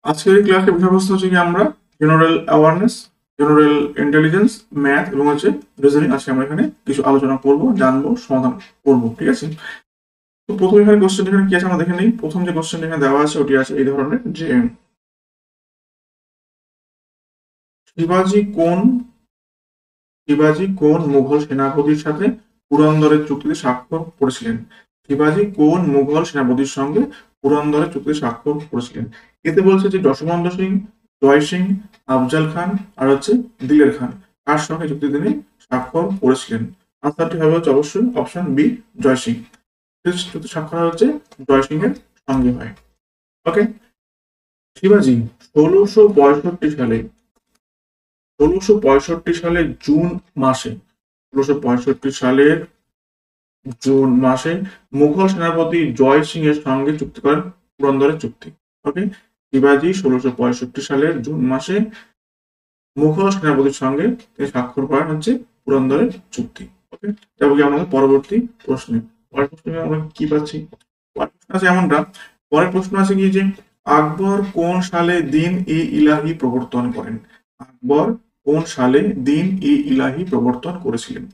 আজকের এই ক্লাসের বিষয়বস্তু হচ্ছে কি আমরা general awareness, general intelligence, math এবং রিজনিং আছে। আমরা এখানে কিছু আলোচনা করব, জানবো, সমাধান করব। ঠিক আছে? তো প্রথম এখানে কোশ্চেন এখানে কি আছে আমরা দেখে নিই। প্রথম যে কোশ্চেন এখানে দেওয়া আছে ওটি আছে এই ধরনের যে শিবাজি কোন শিবাজি কোন মুঘল সেনাপতির সাথে পুরন্দরের চুক্তিতে স্বাক্ষর করেছিলেন? শিবাজি কোন মুঘল সেনাপতির সঙ্গে পুরন্দরের চুক্তিতে স্বাক্ষর করেছিলেন? এতে বলছে যে যশবন্ত সিং, জয় সিং, আফজাল খান আর দিলের খান কার সঙ্গে চুক্তি তিনি স্বাক্ষর করেছিলেন? আনসারটি হবে অবশ্যই অপশন বি, জয় সিং। চুক্তি স্বাক্ষর জয় সিং এর সঙ্গে হয়। ওকে। শিবাজি 1665 সালে 1665 সালের জুন মাসে 1665 সালের জুন মাসে মুঘল সেনাপতি জয় সিং এর সঙ্গে চুক্তি করেন পুরন্দরের চুক্তি। ওকে। শিবাজি 1665 সালের জুন মাসে মুঘল সেনাপতির সঙ্গে তিনি স্বাক্ষর করেন পুরন্দরের চুক্তি। ওকে। যাবো কি আমাদের পরবর্তী প্রশ্নে। পরের প্রশ্নে আমরা কি পাচ্ছি? পরের প্রশ্ন আছে এমনটা, পরের প্রশ্ন আছে কি যে আকবর কোন সালে দিন ই ইলাহি প্রবর্তন করেন? আকবর কোন সালে দিন ই ইলাহি প্রবর্তন করেছিলেন?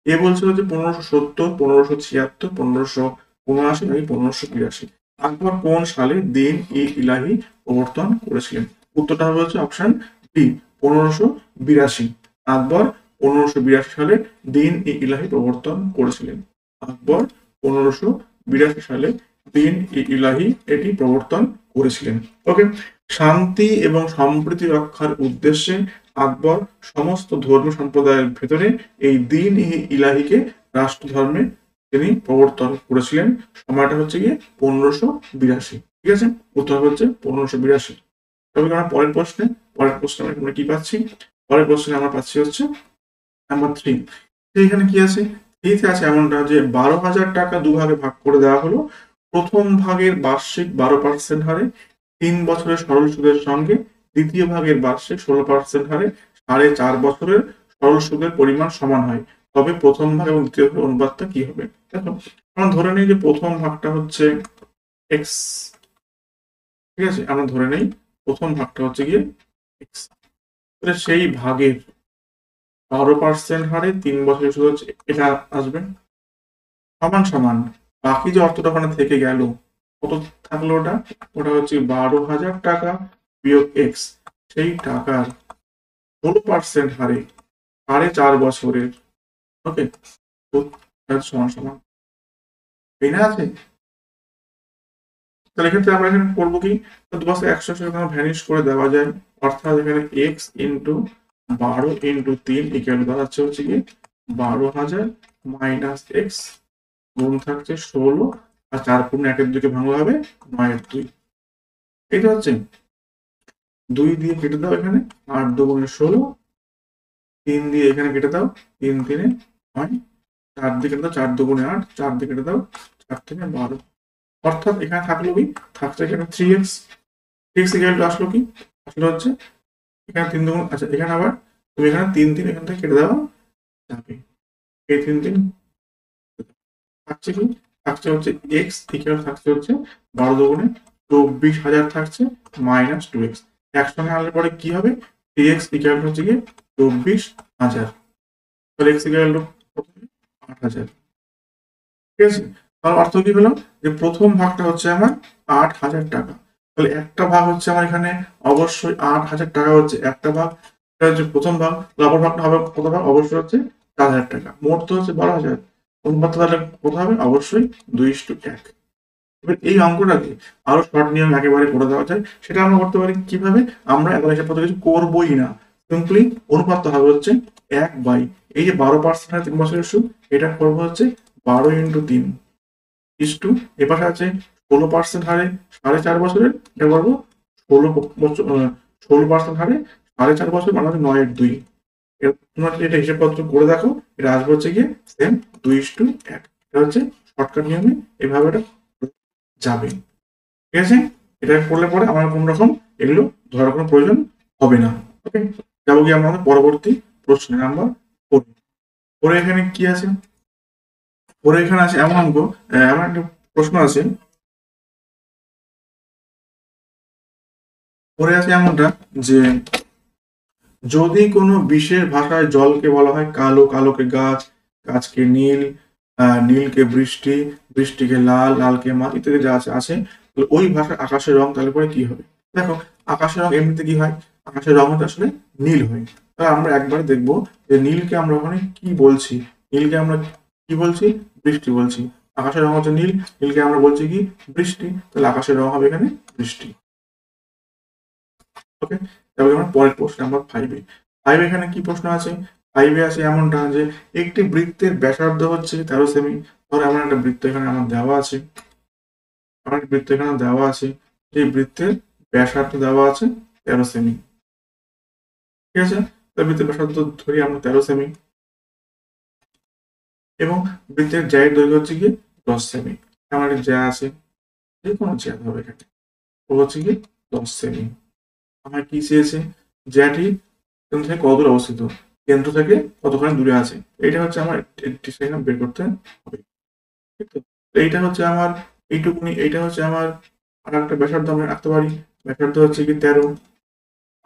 এ বলছিল যে 1570, 1576, 1579 নাকি 1582। আকবর কোন সালে দিন ই ইলাহি প্রবর্তন করেছিলেন? উত্তরটা হবে অপশন বি, 1582। আকবর 1582 সালে দিন ই ইলাহি প্রবর্তন করেছিলেন। আকবর 1582 সালে দিন ই ইলাহি এটি প্রবর্তন করেছিলেন। ওকে। শান্তি এবং সম্প্রীতি রক্ষার উদ্দেশ্যে আকবর সমস্ত ধর্মীয় সম্প্রদায়ের ভেতরে এই দিন ই ইলাহিকে রাষ্ট্র ধর্মে তিনি প্রবর্তন করেছিলেন। সময়টা গিয়ে 1582। ঠিক আছে? উত্তর হচ্ছে 1582। তবে আমরা পরের প্রশ্নে আমরা কি পাচ্ছি? পরের প্রশ্নে আমরা পাচ্ছি নাম্বার 3। এখানে কি আছে? থ্রিতে আছে এমনটা যে 12,000 টাকা দুভাগে ভাগ করে দেওয়া হলো। প্রথম ভাগের বার্ষিক 12% হারে 3 বছরের সরল সুদের সঙ্গে দ্বিতীয় ভাগের বার্ষিক 16% হারে 4.5 বছরের সরল সুদের পরিমাণ সমান হয়। তবে প্রথম ভাগ এবং দ্বিতীয় ভাগের অনুপাতটা কি হবে? দেখো, আমরা ধরে নিই যে প্রথম ভাগটা এক্স। ঠিক আছে? আমরা ধরে নেই প্রথম ভাগটা গিয়ে এক্স। সেই ভাগের 12% হারে 3 বছরের সুদ এটা আসবে সমান সমান বাকি যে অর্থটা ওখানে থেকে গেল কত থাকলো? ওটা ওটা 12,000 টাকা বিয়োগ এক্স। সেই টাকার 16% হারে 4.5 বছরের। ওকে। সমান সমান এই না আছে। তাহলে এক্ষেত্রে আমরা এখানে করবো কি, দুপাশে 100 ভ্যানিশ করে দেওয়া যায়। অর্থাৎ এখানে এক্স ইন্টু 12 × 3 ইকুয়াল দাঁড়াচ্ছে কি 12,000 মাইনাস এক্স গুণ থাকছে 16 আর 4 × 1 ভাঙলে হবে 9/2। এটা 2 দিয়ে কেটে দাও এখানে, 8 × 2 = 16, 3 দিয়ে এখানে কেটে দাও, 3 × 3 = 9, 4 দিয়ে কেটে দাও, 4 × 2 = 8, 4 দিয়ে কেটে দাও, 4 থেকে 12। অর্থাৎ এখানে থাকলো কি, থাকছে এখানে 3x। x ইকুয়াল আসলো কি, আসলে এখানে 3 2 আচ্ছা এখানে আবার তুমি এখানে 3 3 এখান থেকে কেটে দাও যাবে। এই 3 3 থাকছে কি, থাকছে এক্স ইকুয়াল থাকছে 12 দুগুণে 24,000 থাকছে মাইনাস 2x। একসঙ্গে আনলে পরে কি হবে? 3x ইকুয়াল গিয়ে 24,000। তাহলে x ইকুয়াল 8,000। ঠিক আছে? তার অর্থ কি হলো যে প্রথম ভাগটা আমার 8,000 টাকা। তাহলে একটা ভাগ আমার এখানে অবশ্যই 8,000 টাকা একটা ভাগ। এটা প্রথম ভাগ। অপর ভাগটা হবে কত ভাগ? অবশ্যই 4,000 টাকা। মোট তো 12,000। অনুপাতটা তাহলে কত হবে? অবশ্যই 2:1। এবার এই অঙ্কটাকে আরো শর্ট নিয়ম একেবারে করে দেওয়া যায়। সেটা আমরা করতে পারি কিভাবে? আমরা এখন এসব কিছু করবোই না, সিম্পলি অনুপাতটা হবে 1/, এই যে 12% 3 বছরের সুদ, এটা করবো 12 × 3 ইস টু এপাশে আছে 16% হারে 4.5 বছরের, এটা করবো 16% হারে 4.5 বছর মানে 9/2। তোমরা যদি এটা হিসাবপত্র করে দেখো, এটা আসবে গিয়ে সেম 2:1। এটা শর্টকাট নিয়মে এভাবে এটা যাবে। ঠিক আছে? এটা করলে পরে আমার কোন রকম এগুলো ধরার কোনো প্রয়োজন হবে না। ওকে। যাবো কি আমাদের পরবর্তী প্রশ্নে নাম্বার 4। পরে এখানে কি আছে? পরে এখানে আছে এমন অঙ্ক, এমন একটা প্রশ্ন আছে। পরে আছে এমনটা যে যদি কোনো বিশেষ ভাষায় জলকে বলা হয় কালো, কালোকে গাছ, গাছকে নীল, নীলকে বৃষ্টি, বৃষ্টিকে লাল, লালকে মাছ ইত্যাদি যা আছে তাহলে ওই ভাষার আকাশের রং তাহলে পরে কি হবে? দেখো আকাশের রং এমনিতে কি হয়? আকাশের রং হচ্ছে আসলে নীল হয়। তাহলে আমরা একবার দেখবো যে নীলকে আমরা ওখানে কি বলছি? নীলকে আমরা কি বলছি? বৃষ্টি বলছি। আকাশের রং হচ্ছে নীল, নীলকে আমরা বলছি কি? বৃষ্টি। তাহলে আকাশের রং হবে এখানে বৃষ্টি। ওকে, তারপরে আমরা পরের প্রশ্ন নাম্বার 5 এখানে কি প্রশ্ন আছে? 5 আছে এমনটা যে একটি বৃত্তের ব্যাসার্ধ হচ্ছে 13 সেমি। ধরো এমন একটা বৃত্ত এখানে আমার দেওয়া আছে, এই বৃত্তের ব্যাসার্ধ দেওয়া আছে 13 সেমি। ঠিক আছে, তার বৃত্তের ব্যাসার্ধ ধরি আমরা 13 সেমি এবং বৃত্তের জ্যায়ের দৈর্ঘ্য হচ্ছে কি 10 সেমি। আমার একটা জ্যা আছে, যে কোনো জ্যা হবে এখানে, ও হচ্ছে কি 10 সেমি। আমার কি চেয়েছে? জ্যাটি কেন্দ্র থেকে কত দূরে অবস্থিত, কেন্দ্র থেকে কতখানি দূরে আছে, এটা হচ্ছে আমার ডিসিশন বের করতে হবে। ঠিক তো? এইটা হচ্ছে আমার এইটুকুনি, এইটা হচ্ছে আমার আর একটা ব্যাসার্ধ আমরা রাখতে পারি। ব্যাসার্ধ হচ্ছে কি 13,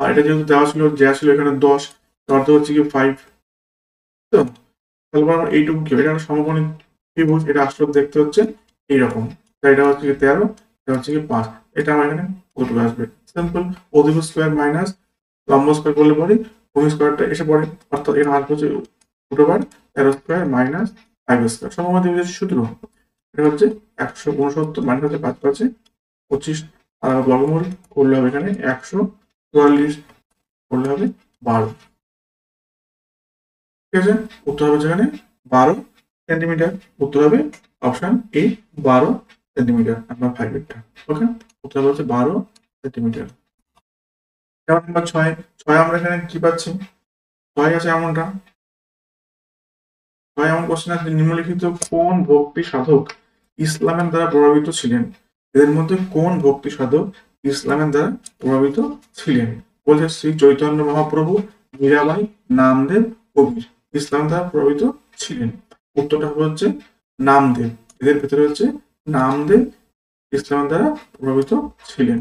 আর এটা যেহেতু দেওয়া ছিল, জ্যা ছিল এখানে 10, অর্থ হচ্ছে কি 5। তো তারপর আমার এইটুকু কি, এটা একটা সমকোণী ত্রিভুজ, এটা আসলে দেখতে হচ্ছে এইরকম। তাই এটা হচ্ছে কি 13, এটা হচ্ছে কি 5। এটা আমার এখানে কতটুকু আসবে? সিম্পল, অধিভুজ স্কোয়ার মাইনাস লম্ব স্কোয়ার করলে পরে ভূমি স্কোয়ারটা এসে পড়ে, অর্থাৎ এর আসবে হচ্ছে √13 স্কোয়ার মাইনাস 5 স্কোয়ার। সমবায় ত্রিভুজের সূত্র এটা হচ্ছে 169 মাইনাস হচ্ছে 5 পাঁচে 25, আর বর্গমূল করলে হবে এখানে 144 করলে হবে 12। ঠিক আছে, উত্তর হবে যেখানে 12 সেন্টিমিটার। উত্তর হবে অপশন এ 12 সেন্টিমিটার, নাম্বার 5 এরটা। ওকে, উত্তর হবে হচ্ছে 12 সেন্টিমিটার। এবার নাম্বার 6 আমরা এখানে কি পাচ্ছি? 6 আছে এমনটা, 6 এমন কোশ্চেন আছে, নিম্নলিখিত কোন ভক্তি সাধক ইসলামের দ্বারা প্রভাবিত ছিলেন? এদের মধ্যে কোন ভক্তি সাধক ইসলামের দ্বারা প্রভাবিত ছিলেন? বলছে শ্রী চৈতন্য মহাপ্রভু, মীরাবাই, নামদেব, কবির ইসলাম দ্বারা প্রভাবিত ছিলেন। উত্তরটা হবে হচ্ছে নামদেব। এদের ভেতরে হচ্ছে নামদেব ইসলামের দ্বারা প্রভাবিত ছিলেন।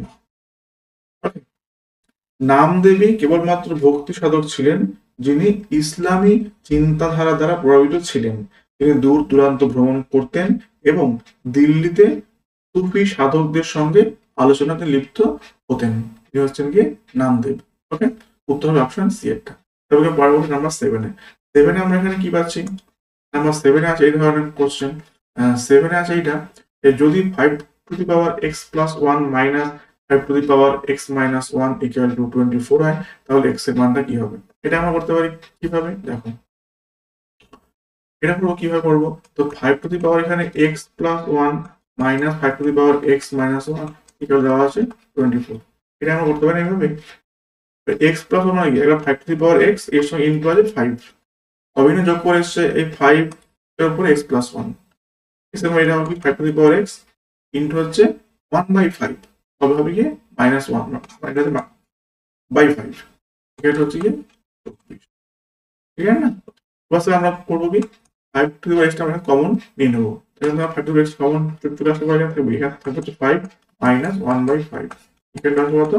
নামদেবী কেবলমাত্র ভক্তি সাধক ছিলেন যিনি ইসলামী চিন্তাধারা দ্বারা প্রভাবিত ছিলেন। তিনি দূর দূরান্ত ভ্রমণ করতেন এবং দিল্লিতে সুফি সাধকদের সঙ্গে আলোচনাতে লিপ্ত হতেন। তিনি হচ্ছেন গিয়ে নামদেব। ওকে, উত্তর হবে অপশন সি একটা। তবে পরবর্তী নাম্বার 7 আমরা এখানে কি পাচ্ছি? নাম্বার 7 আছে এই ধরনের কোশ্চেন। 7 আছে এইটা, যদি 5⁻x+1 minus 5⁻x-1 equal to 24 হয়, তাহলে x এর মানটা কি হবে? এটা আমরা করতে পারি কিভাবে? দেখো এটা করবো কিভাবে করবো? তো 5 এখানে x+1 মাইনাস 5⁻x-1 ইকুয়াল দেওয়া আছে 24। এটা আমরা করতে পারি এইভাবে। x+1 মানে কি? এটা 5⁻x এর সঙ্গে ইনটু আছে 5, অভিন্ন যোগ করে এসছে এই 5 এর উপরে x+1। এটা হবে কি 5⁻x ইনটু হচ্ছে 1/5, তবে হবে কি -1 বাই 5, এটা হচ্ছে কি 24। ঠিক আছে না? বাস আমরা করবো কি 5⁻x আমরা কমন নিয়ে নেবো। তাহলে আমরা 5⁻x কমন চলে আসতে পারি, এখানে থাকবে হচ্ছে 5 মাইনাস 1/5, এটা আসবে কত?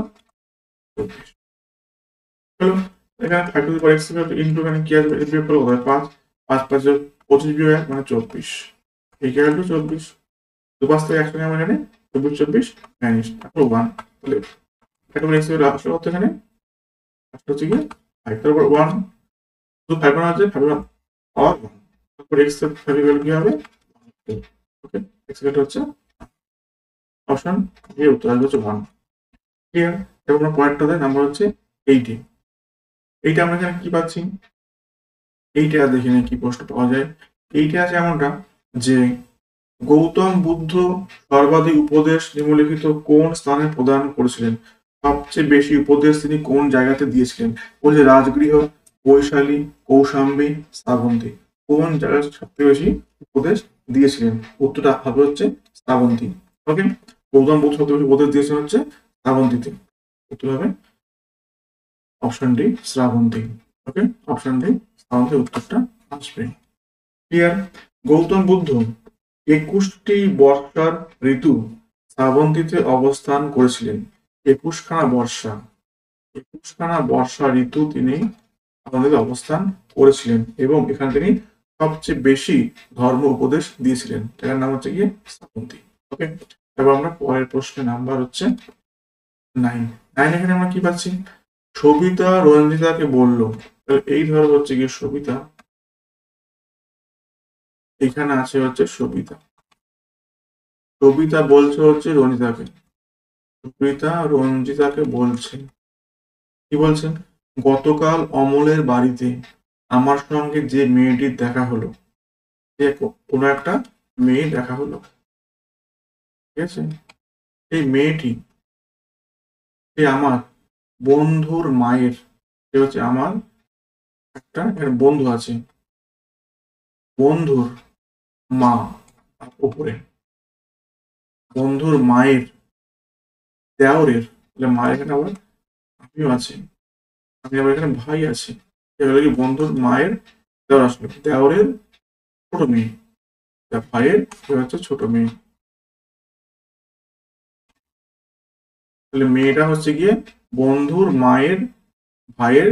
24। চলো এখানে 5⁻x ইনটু এখানে কি আসবে? এটা বিয়োগ করলে 5 5 5 25 বিয়োগ 1 মানে 24 ইকুয়াল টু 24। তো পাঁচ থেকে একসঙ্গে আমরা এখানে 24 ম্যানেজ তারপর 1, তাহলে 5⁻x এর আসলে কত এখানে? আসলে হচ্ছে কি 5, তারপর 1, শুধু 5 বানানো আছে 5 পাওয়ার 1, তারপর x এর ভ্যালু কি হবে? ওকে, x এর হচ্ছে অপশন এ, উত্তর আসবে হচ্ছে 1। ক্লিয়ার? এবার আমরা পয়েন্টটা দেয় নাম্বার হচ্ছে 80। এইটা আমরা এখানে কি পাচ্ছি? এইটা দেখে নিই কি প্রশ্ন পাওয়া যায়। এইটা আছে এমনটা যে গৌতম বুদ্ধ সর্বাধিক উপদেশ নিম্নলিখিত কোন স্থানে প্রদান করেছিলেন? সবচেয়ে বেশি উপদেশ তিনি কোন জায়গাতে দিয়েছিলেন? বলছে রাজগৃহ, বৈশালী, কৌশাম্বী, শ্রাবন্তী। কোন জায়গায় সবচেয়ে বেশি উপদেশ দিয়েছিলেন? উত্তরটা হবে হচ্ছে শ্রাবন্তী। ওকে, গৌতম বুদ্ধ সবচেয়ে বেশি উপদেশ দিয়েছেন হচ্ছে শ্রাবন্তীতে। উত্তর হবে অপশন ডি শ্রাবন্তী। ওকে, অপশন ডি শ্রাবন্তী উত্তরটা আসবে। ক্লিয়ার? গৌতম বুদ্ধ 21টি বর্ষার ঋতু শ্রাবন্তীতে অবস্থান করেছিলেন। 21খানা বর্ষা 21খানা বর্ষা ঋতু তিনি আমাদের অবস্থান করেছিলেন এবং এখানে তিনি সবচেয়ে বেশি ধর্ম উপদেশ দিয়েছিলেন। তার নাম হচ্ছে গিয়ে শ্রাবন্তী। ওকে, এবার আমরা পরের প্রশ্নের নাম্বার হচ্ছে 9। এখানে আমরা কি পাচ্ছি? সবিতা রঞ্জিতাকে বলল। তাহলে এই ধরো হচ্ছে গিয়ে সবিতা, এখানে আছে হচ্ছে সবিতা। সবিতা বলছে হচ্ছে রঞ্জিতাকে, সবিতা রঞ্জিতাকে বলছে, কি বলছেন? গতকাল অমলের বাড়িতে আমার সঙ্গে যে মেয়েটির দেখা হলো, যে কোনো একটা মেয়ে দেখা হলো, ঠিক আছে? এই মেয়েটি সে আমার বন্ধুর মায়ের, সে হচ্ছে আমার একটা বন্ধু আছে, বন্ধুর মা উপরে, বন্ধুর মায়ের দেওরের, মায়ের এখানে আবার আমিও আছি, আমি আবার এখানে ভাই আছি, এবার কি বন্ধুর মায়ের দেওর আসলে দেওরের ছোট মেয়ে, ভাইয়ের হচ্ছে ছোট মেয়ে। তাহলে মেয়েটা হচ্ছে গিয়ে বন্ধুর মায়ের ভাইয়ের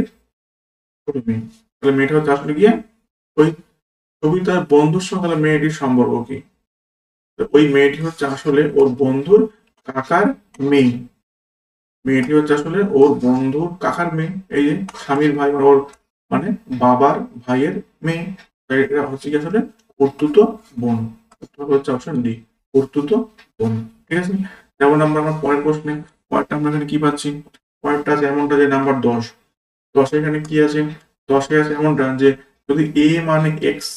ছোট মেয়ে। তাহলে মেয়েটা হচ্ছে আসলে গিয়ে ওই সবিতার বন্ধুর সঙ্গে মেয়েটির সম্পর্ক কি? ওই মেয়েটি হচ্ছে আসলে ওর বন্ধুর কাকার মেয়ে। মেয়েটি হচ্ছে আসলে ওর বন্ধুর কাকার মেয়ে, এই যে স্বামীর ভাই, মানে ওর মানে বাবার ভাইয়ের মেয়ে। এটা হচ্ছে কি আসলে কর্তুত বোন। হচ্ছে অপশন ডি, কর্তুত বোন। ঠিক আছে, যেমন আমরা আমার পরের প্রশ্নে পরেরটা আমরা এখানে কি পাচ্ছি? পরেরটা আছে এমনটা যে নাম্বার 10। 10 এখানে কি আছে? 10 আছে এমনটা যে যদি এ মানে এক্স,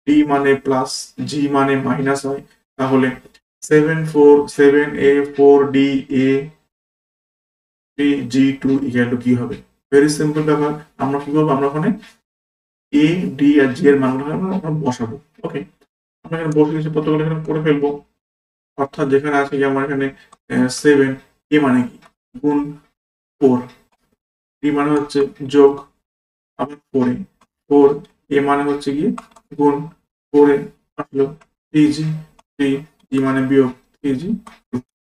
ডি মানে প্লাস, জি মানে মাইনাস হয়, তাহলে 7 a 4 d a g2 equal to কি হবে? ভেরি সিম্পল ব্যাপার। আমরা কি করবো? আমরা ওখানে এ ডি আর জি এর মানগুলো আমরা বসাবো। ওকে, আমরা এখানে বসে দিচ্ছি, কতগুলো এখানে করে ফেলবো। অর্থাৎ যেখানে আছে কি আমার এখানে 7, এ মানে কি? গুণ 4, ডি মানে হচ্ছে যোগ, আবার 4 এ মানে হচ্ছে কি গুণ 4 আসলো 3g, 3 মানে বিয়োগ 3g।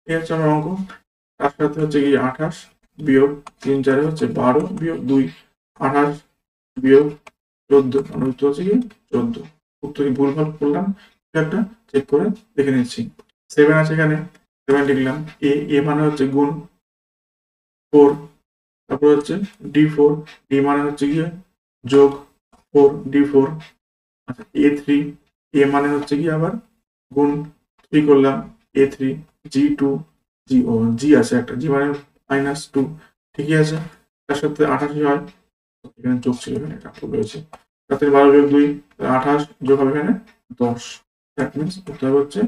এই হচ্ছে আমার অঙ্ক। তার সাথে হচ্ছে কি 28 বিয়োগ 3 4 হচ্ছে 12 বিয়োগ 2, 28 বিয়োগ 14, মানে উত্তর হচ্ছে কি 14। উত্তর কি ভুলভাল করলাম একটা চেক করে দেখে নিচ্ছি। 7 আছে এখানে, 7 লিখলাম। এ মানে হচ্ছে গুণ 4, তারপর হচ্ছে d4, ডি মানে হচ্ছে কি যোগ 4 d4। আচ্ছা a3, এ মানে হচ্ছে কি আবার গুণ 3 করলাম a3, g2, জি আছে একটা, জি মানে -2, ঠিকই আছে। তার সাথে 28 হয়, এখানে যোগ ছিল, এখানে একটা ভুল হয়েছে। তাতে 12 যোগ 2 28 যোগ হবে এখানে 10। দ্যাট মিনস উত্তর হচ্ছে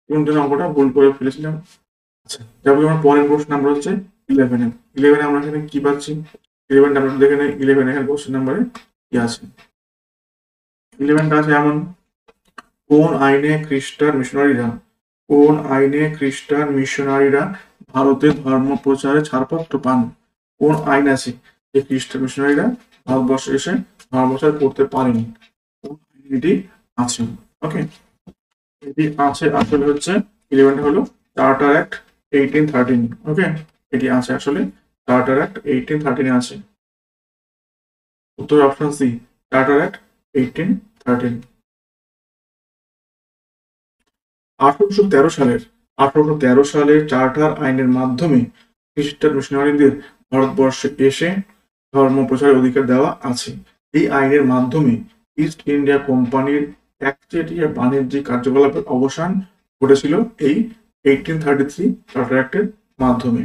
কোনটা, অঙ্কটা ভুল করে ফেলেছিলাম। আচ্ছা, যাবো আমার পরের প্রশ্ন নাম্বার হচ্ছে 11। 11 আমরা এখানে কি পাচ্ছি? 11 আমরা দেখে নেই। 11 এখানে কোশ্চেন নাম্বারে কি আছে? 11টা আছে এমন, কোন আইনে খ্রিস্টান মিশনারিরা ভারতে ধর্ম প্রচারে ছাড়পত্র পান? কোন আইন আছে যে খ্রিস্টান মিশনারিরা ভারতবর্ষে এসে ধর্ম প্রচার করতে পারেনি? কোন আইনে এটি আছে? ওকে, এটি আছে আসলে হচ্ছে 11টা হলো চার্টার অ্যাক্ট 1813। ওকে, এটি আছে আসলে চার্টার অ্যাক্ট 1813 আছে। উত্তর অপশন সি, চার্টার অ্যাক্ট 1813। 1813 সালের চার্টার আইনের মাধ্যমে খ্রিস্টান মিশনারিদের ভারতবর্ষে এসে ধর্ম প্রচারের অধিকার দেওয়া আছে। এই আইনের মাধ্যমে ইস্ট ইন্ডিয়া কোম্পানির একচেটিয়া বাণিজ্যিক কার্যকলাপের অবসান ঘটেছিল এই 1833 চার্টার অ্যাক্টের মাধ্যমে।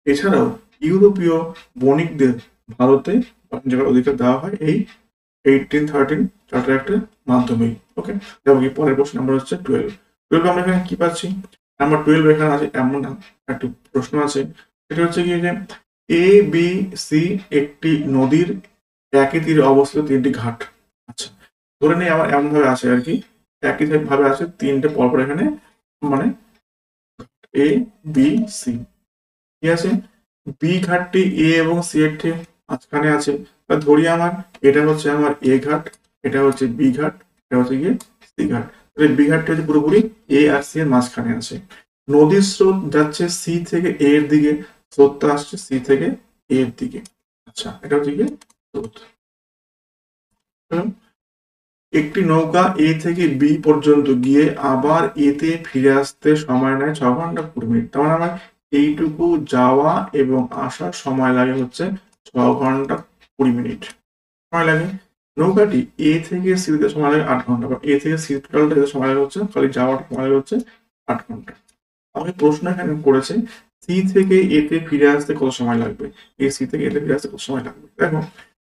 এছাড়াও ইউরোপীয় বণিকদের ভারতে বাণিজ্য করার অধিকার দেওয়া হয় এই 1813 চার্টার অ্যাক্টের মাধ্যমেই। ওকে, যাবো কি পরের প্রশ্ন নাম্বার হচ্ছে 12। 12 আমরা এখানে কি পাচ্ছি? নাম্বার 12 এখানে আছে এমন একটা প্রশ্ন আছে, সেটা হচ্ছে কি যে এ বি সি একটি নদীর একই তীরে অবস্থিত 3টি ঘাট। আচ্ছা, ধরে নেই আমার এমন ভাবে আছে আর কি, একই ভাবে আছে 3টে পরপর এখানে, মানে এ বি সি, ঠিক আছে। বি ঘাটটি এ এবং সি এর ঠিক মাঝখানে আছে। ধরি আমার এটা হচ্ছে আমার এ ঘাট, এটা হচ্ছে বি ঘাট, এটা হচ্ছে গিয়ে সি ঘাট। বি ঘাটটি হচ্ছে পুরোপুরি এ আর সি এর মাঝখানে আছে। নদীর স্রোত যাচ্ছে সি থেকে এ এর দিকে, স্রোতটা আসছে সি থেকে এর দিকে। আচ্ছা, এটা হচ্ছে কি স্রোত। একটি নৌকা এ থেকে বি পর্যন্ত গিয়ে আবার এতে ফিরে আসতে সময় নেয় 6 ঘন্টা 20 মিনিট। তার মানে আমার এইটুকু যাওয়া এবং আসার সময় লাগে হচ্ছে 6 ঘন্টা 20 মিনিট সময় লাগে। নৌকাটি এ থেকে সি তে সময় লাগে 8 ঘন্টা, বা এ থেকে সি টোটালটা যেতে সময় লাগে হচ্ছে, খালি যাওয়াটা সময় লাগে হচ্ছে 8 ঘন্টা। আমাকে প্রশ্ন এখানে করেছে সি থেকে এতে ফিরে আসতে কত সময় লাগবে, এ সি থেকে এতে ফিরে আসতে কত সময় লাগবে। দেখো,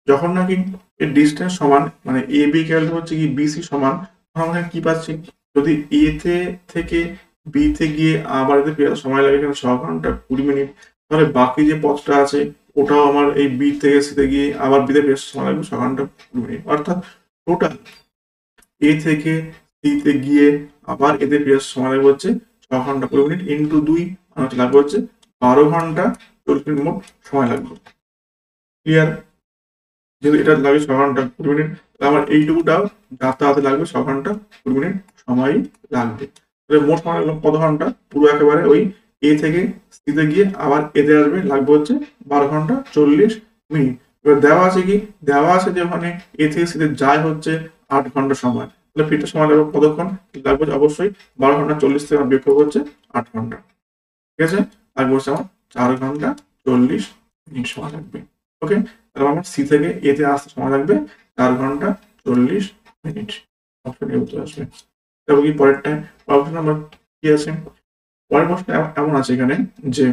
যখন নাকি এর ডিস্টেন্স সমান, মানে এ বি ক্যালটা হচ্ছে কি বি সি সমান, আমরা কি পাচ্ছি, যদি এ থেকে বি তে গিয়ে আবার এতে ফিরে আসতে সময় লাগে এখানে 6 ঘন্টা 20 মিনিট, তাহলে বাকি যে পথটা আছে ওটাও আমার এই বি থেকে সি তে গিয়ে আবার বি তে ফিরে আসতে সময় লাগবে 6 ঘন্টা 20 মিনিট। অর্থাৎ টোটাল এ থেকে সি তে গিয়ে আবার এতে ফিরে আসতে সময় লাগবে হচ্ছে 6 ঘন্টা 20 মিনিট ইন্টু 2, লাগবে হচ্ছে 12 ঘন্টা 40 মিনিট মোট সময় লাগবে। ক্লিয়ার? যেহেতু এটা লাগে 6 ঘন্টা 20 মিনিট, তাহলে আমার এইটুকুটাও যাতায়াতে লাগবে 6 ঘন্টা 20 মিনিট সময়ই লাগবে। তাহলে মোট সময় লাগলো কত ঘন্টা, পুরো একেবারে ওই এ থেকে সি তে গিয়ে আবার এতে আসবে, লাগবে হচ্ছে 12 ঘন্টা 40 মিনিট। এবার দেওয়া আছে কি, দেওয়া আছে যে ওখানে এ থেকে সি তে যায় হচ্ছে 8 ঘন্টা সময়, তাহলে ফিরতে সময় লাগবে কতক্ষণ, লাগবে অবশ্যই 12 ঘন্টা 40 থেকে বিয়োগ করবো হচ্ছে 8 ঘন্টা। ঠিক আছে, লাগবে হচ্ছে আমার 4 ঘন্টা 40 মিনিট সময় লাগবে। ওকে, তাহলে আমার সি থেকে এতে আসতে সময় লাগবে 4 ঘন্টা 40 মিনিট। অপশন এ উত্তর আসবে। তারপর কি পরেরটায়, অপশন নাম্বার কি আছে, পরের প্রশ্ন এমন আছে এখানে যে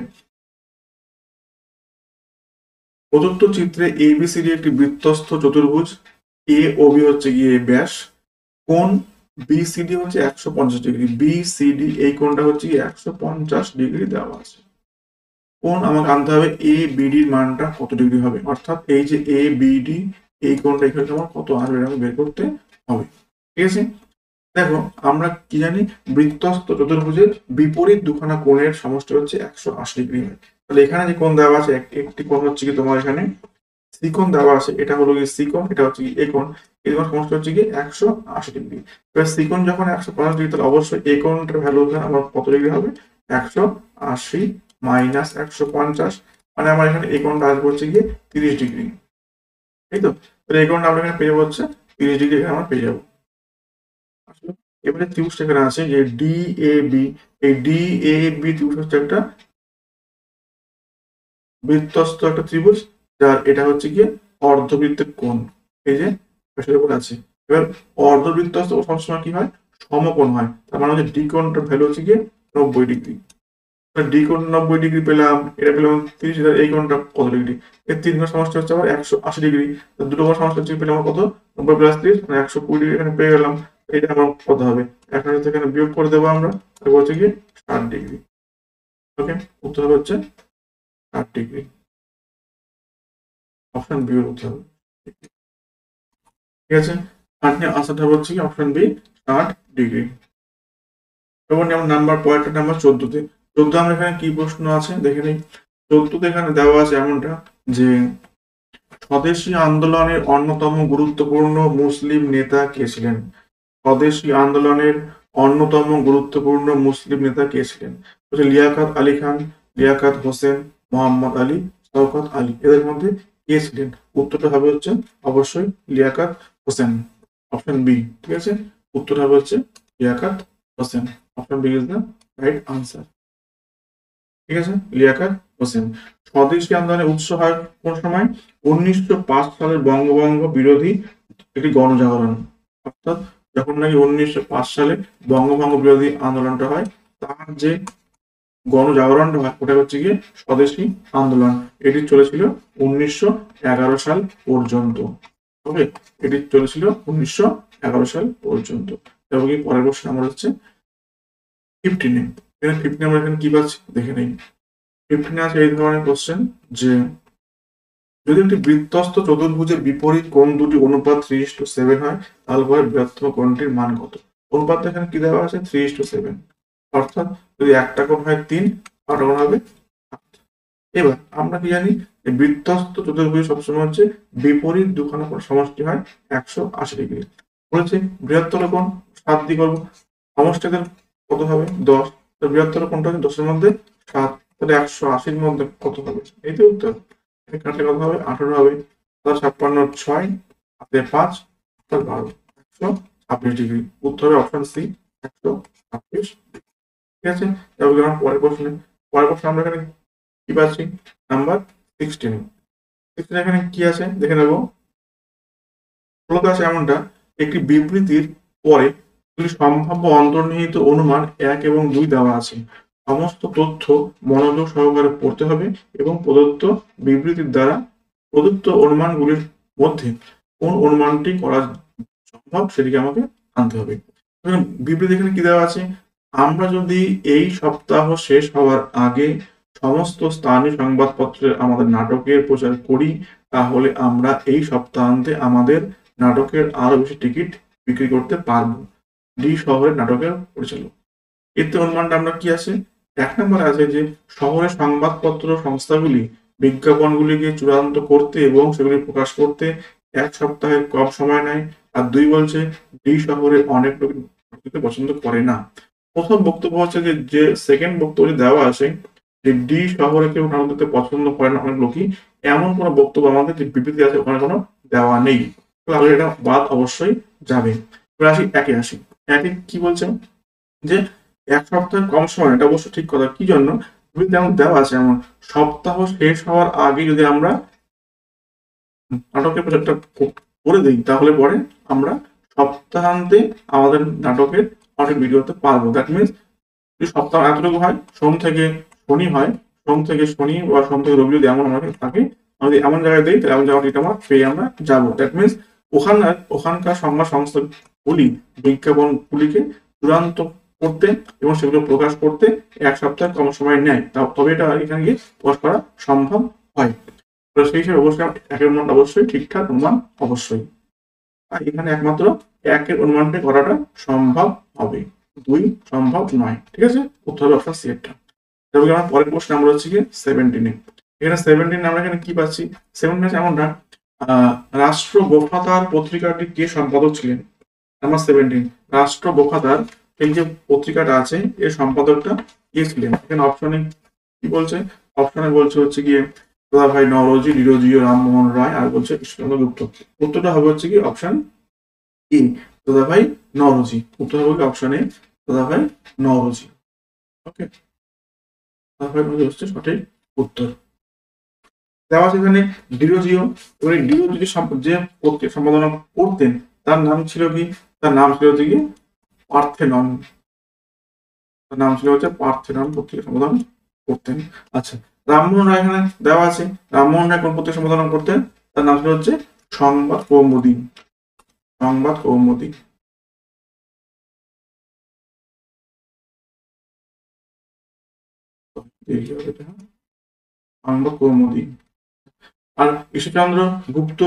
প্রদত্ত চিত্রে এবিসিডি একটি বৃত্তস্থ চতুর্ভুজ, এ ও বি হচ্ছে গিয়ে ব্যাস, কোণ বিসিডি হচ্ছে 150 ডিগ্রি, বিসিডি এই কোণটা হচ্ছে 150 ডিগ্রি দেওয়া আছে। কোণ আমাকে আনতে হবে এ বিডির মানটা কত ডিগ্রি হবে, অর্থাৎ এই যে এ বিডি এই কোণটা এখানে আমার কত আসবে আমাকে বের করতে হবে। ঠিক আছে, দেখো আমরা কি জানি, বৃত্তস্থ চতুর্ভুজের বিপরীত দুখানা কোণের সমষ্টি হচ্ছে 180 ডিগ্রি হয়। তাহলে এখানে যে কোণ দেওয়া আছে, একটি কোণ হচ্ছে কি তোমার এখানে সি কোণ দেওয়া আছে, এটা হলো কি সি কোণ, এটা হচ্ছে কি এ কোণ, এই কোণ সমষ্টি হচ্ছে কি 180 ডিগ্রি। এবার সি কোণ যখন 150 ডিগ্রি, তাহলে অবশ্যই এ কোণটার ভ্যালু এখানে আমার কত ডিগ্রি হবে, 180 মাইনাস 150, মানে আমার এখানে এই কোণটা আসবে হচ্ছে গিয়ে 30 ডিগ্রি। তাই তো, তাহলে এই কোণটা আমরা এখানে পেয়ে যাবো হচ্ছে 30 ডিগ্রি, এখানে আমরা পেয়ে যাবো। আসলে এবারে ত্রিভুজটা এখানে আছে যে ডি এ বি, এই ডি এ বি ত্রিভুজ হচ্ছে একটা বৃত্তস্থ একটা ত্রিভুজ, যার এটা হচ্ছে গিয়ে অর্ধবৃত্তের কোণ, এই যে পাশের উপর আছে। এবার অর্ধবৃত্তস্থ সবসময় কি হয়, সমকোণ হয়, তার মানে হচ্ছে ডি কোণটার ভ্যালু হচ্ছে গিয়ে 90 ডিগ্রি। ডি কোণ 90 ডিগ্রি পেলাম, এটা পেলাম 30, এই কোণটা কত ডিগ্রি, এর তিন কোণ সমষ্টি হচ্ছে আবার 180 ডিগ্রি, দুটো কোণ সমষ্টি হচ্ছে পেলাম কত, 90 প্লাস 30 মানে 120 ডিগ্রি এখানে পেয়ে গেলাম। এটা আমার কত হবে, এখন এখানে বিয়োগ করে দেবো আমরা, তারপর হচ্ছে গিয়ে 60 ডিগ্রি। ওকে, উত্তর হবে হচ্ছে 60 ডিগ্রি। অপশন বি এর উত্তর হবে। ঠিক আছে, আপনি আনসারটা হচ্ছে কি অপশন বি 60 ডিগ্রি। এবং যেমন নাম্বার পয়েন্টের নাম্বার 14তে, 14 আমরা এখানে কি প্রশ্ন আছে দেখে নিই। 14তে এখানে দেওয়া আছে এমনটা যে স্বদেশী আন্দোলনের অন্যতম গুরুত্বপূর্ণ মুসলিম নেতা কে ছিলেন, স্বদেশী আন্দোলনের অন্যতম গুরুত্বপূর্ণ মুসলিম নেতা কে ছিলেন, হচ্ছে লিয়াকত আলী খান, লিয়াকত হোসেন, মোহাম্মদ আলী, শওকত আলী, এদের মধ্যে কে ছিলেন। উত্তরটা হবে হচ্ছে অবশ্যই লিয়াকত হোসেন, অপশন বি। ঠিক আছে, উত্তরটা হবে হচ্ছে Liaquat Hossain, option B is the right answer. ঠিক আছে, লিয়াকত হোসেন। স্বদেশী আন্দোলনের উৎস হয় কোন সময়, 1905 সালের বঙ্গভঙ্গ বিরোধী একটি গণজাগরণ, অর্থাৎ যখন নাকি 1905 সালে বঙ্গভঙ্গ বিরোধী আন্দোলনটা হয়, তার যে গণজাগরণটা হয় ওটা হচ্ছে গিয়ে স্বদেশী আন্দোলন। এটি চলেছিল 1911 সাল পর্যন্ত। ওকে, এটি চলেছিল 1911 সাল পর্যন্ত। তারপর কি পরের প্রশ্ন আমার হচ্ছে 15-এ, এখানে 15 আমরা এখানে কি পাচ্ছি দেখে নেই। 15-এ আছে এই ধরনের কোশ্চেন যে যদি একটি বৃত্তস্থ চতুর্ভুজের বিপরীত কোণ দুটি অনুপাত 3:7 হয়, তাহলে পরে বৃহত্তম কোণটির মান কত। অনুপাত এখানে কি দেওয়া আছে 3:7, অর্থাৎ যদি একটা কোণ হয় 3, আরেকটা কোণ হবে 7। এবার আমরা কি জানি যে বৃত্তস্থ চতুর্ভুজ সবসময় হচ্ছে বিপরীত দুখানা কোণ সমষ্টি হয় 180 ডিগ্রি। বলেছে বৃহত্তর কোণ 7 দিয়ে করবো, সমষ্টিদের কত হবে 10, তো বৃহত্তর কোণটা হচ্ছে 10-এর মধ্যে 7, তাহলে 180-র মধ্যে কত হবে? এই তো উত্তর। কাটলে কত হবে? 18 হবে। 56 6 হাতে 5 12 126 ডিগ্রি। উত্তর হবে অপশন সি 126। ঠিক আছে, তারপর গেলাম পরের প্রশ্নে আমরা এখানে কি পাচ্ছি? নাম্বার 16। এখানে কি আছে দেখে নেব। মূলত আছে এমনটা, একটি বিবৃতির পরে সম্ভাব্য অন্তর্নিহিত অনুমান 1 এবং 2 দেওয়া আছে। সমস্ত তথ্য মনোযোগ সহকারে পড়তে হবে এবং প্রদত্ত বিবৃতির দ্বারা প্রদত্ত অনুমানগুলির মধ্যে কোন অনুমানটি করা সম্ভব সেটিকে আমাকে আনতে হবে। বিবৃতি এখানে কি দেওয়া আছে? আমরা যদি এই সপ্তাহ শেষ হওয়ার আগে সমস্ত স্থানীয় সংবাদপত্রে আমাদের নাটকের প্রচার করি, তাহলে আমরা এই সপ্তাহান্তে আমাদের নাটকের আরো বেশি টিকিট বিক্রি করতে পারবো। ডি শহরের নাটকের পরিচালক। এতে অনুমানটা আমরা কি আছে? 1 নম্বরে আছে যে শহরের সংবাদপত্র সংস্থাগুলি বিজ্ঞাপনগুলিকে চূড়ান্ত করতে এবং সেগুলি প্রকাশ করতে 1 সপ্তাহের কম সময় নেয়। আর 2 বলছে ডি শহরে অনেক লোক পছন্দ করে না। প্রথম বক্তব্য হচ্ছে যে সেকেন্ড বক্তব্য দেওয়া আছে যে ডি শহরে কেউ নাটক দেখতে পছন্দ করে না অনেক লোকই, এমন কোনো বক্তব্য আমাদের যে বিবৃতি আছে ওখানে কোনো দেওয়া নেই। তাহলে এটা বাদ অবশ্যই যাবে। এবার আসি একে কি বলছে যে 1 সপ্তাহের কম সময়, এটা অবশ্য ঠিক কথা। কি জন্য? যেমন দেওয়া আছে এমন সপ্তাহ শেষ হওয়ার আগে যদি আমরা নাটকের প্রচারটা করে দিই, তাহলে পরে আমরা সপ্তাহান্তে আমাদের নাটকের অনেক ভিডিও করতে পারবো। দ্যাট মিনস যদি সপ্তাহ এতটুকু হয়, সোম থেকে শনি হয়, সোম থেকে শনি বা সোম থেকে রবি যদি এমন আমাদের থাকে, আমাদের এমন জায়গায় দিই, তাহলে এমন জায়গাটা আমরা পেয়ে আমরা যাবো। দ্যাট মিনস ওখানকার সংবাদ সংস্থাগুলি বিজ্ঞাপনগুলিকে চূড়ান্ত করতে এবং সেগুলো প্রকাশ করতে 1 সপ্তাহের কম সময় নেয়, তবে এটা এখানে গিয়ে প্রকাশ করা সম্ভব হয়। সেই হিসেবে অবশ্যই 1 এর অনুমান অবশ্যই ঠিকঠাক অনুমান অবশ্যই। আর এখানে একমাত্র 1 এর অনুমানটা করাটা সম্ভব হবে, 2 সম্ভব নয়। ঠিক আছে, উত্তর হবে অপশন সি এরটা। তবে আমার পরের প্রশ্ন আমরা হচ্ছে কি 17-এ। এখানে 17 আমরা এখানে কি পাচ্ছি? 17 আছে এমনটা, রাষ্ট্র গোফাতার পত্রিকাটি কে সম্পাদক ছিলেন? নাম্বার 17 রাষ্ট্র গোফাতার এই যে পত্রিকাটা আছে এর সম্পাদকটা কে ছিলেন? এখানে অপশনে কি বলছে? অপশনে বলছে হচ্ছে গিয়ে দাদাভাই নওরোজি, ডিরোজি রামমোহন রায়, আর বলছে ঈশ্বরচন্দ্র গুপ্ত। উত্তরটা হবে হচ্ছে কি অপশন এ দাদাভাই নওরোজি। উত্তর হবে কি অপশন এ দাদাভাই নওরোজি। ওকে, দাদাভাই নওরোজি হচ্ছে সঠিক উত্তর। দেওয়া আছে এখানে ডিরোজিও। এবারে ডিরোজি যে পত্রিকা সম্পাদনা করতেন তার নাম ছিল কি? তার নাম ছিল হচ্ছে কি পার্থেনন। তার নাম ছিল হচ্ছে পার্থেনন, পত্রিকা সম্পাদন করতেন। আচ্ছা, রামমোহন রায় এখানে দেওয়া আছে। রামমোহন রায় কোন পত্রিকা সম্পাদনা করতেন? তার নাম ছিল হচ্ছে সংবাদ কৌমুদী। সংবাদ কৌমুদী। সংবাদ কৌমুদী। আর ঈশ্বরচন্দ্র গুপ্ত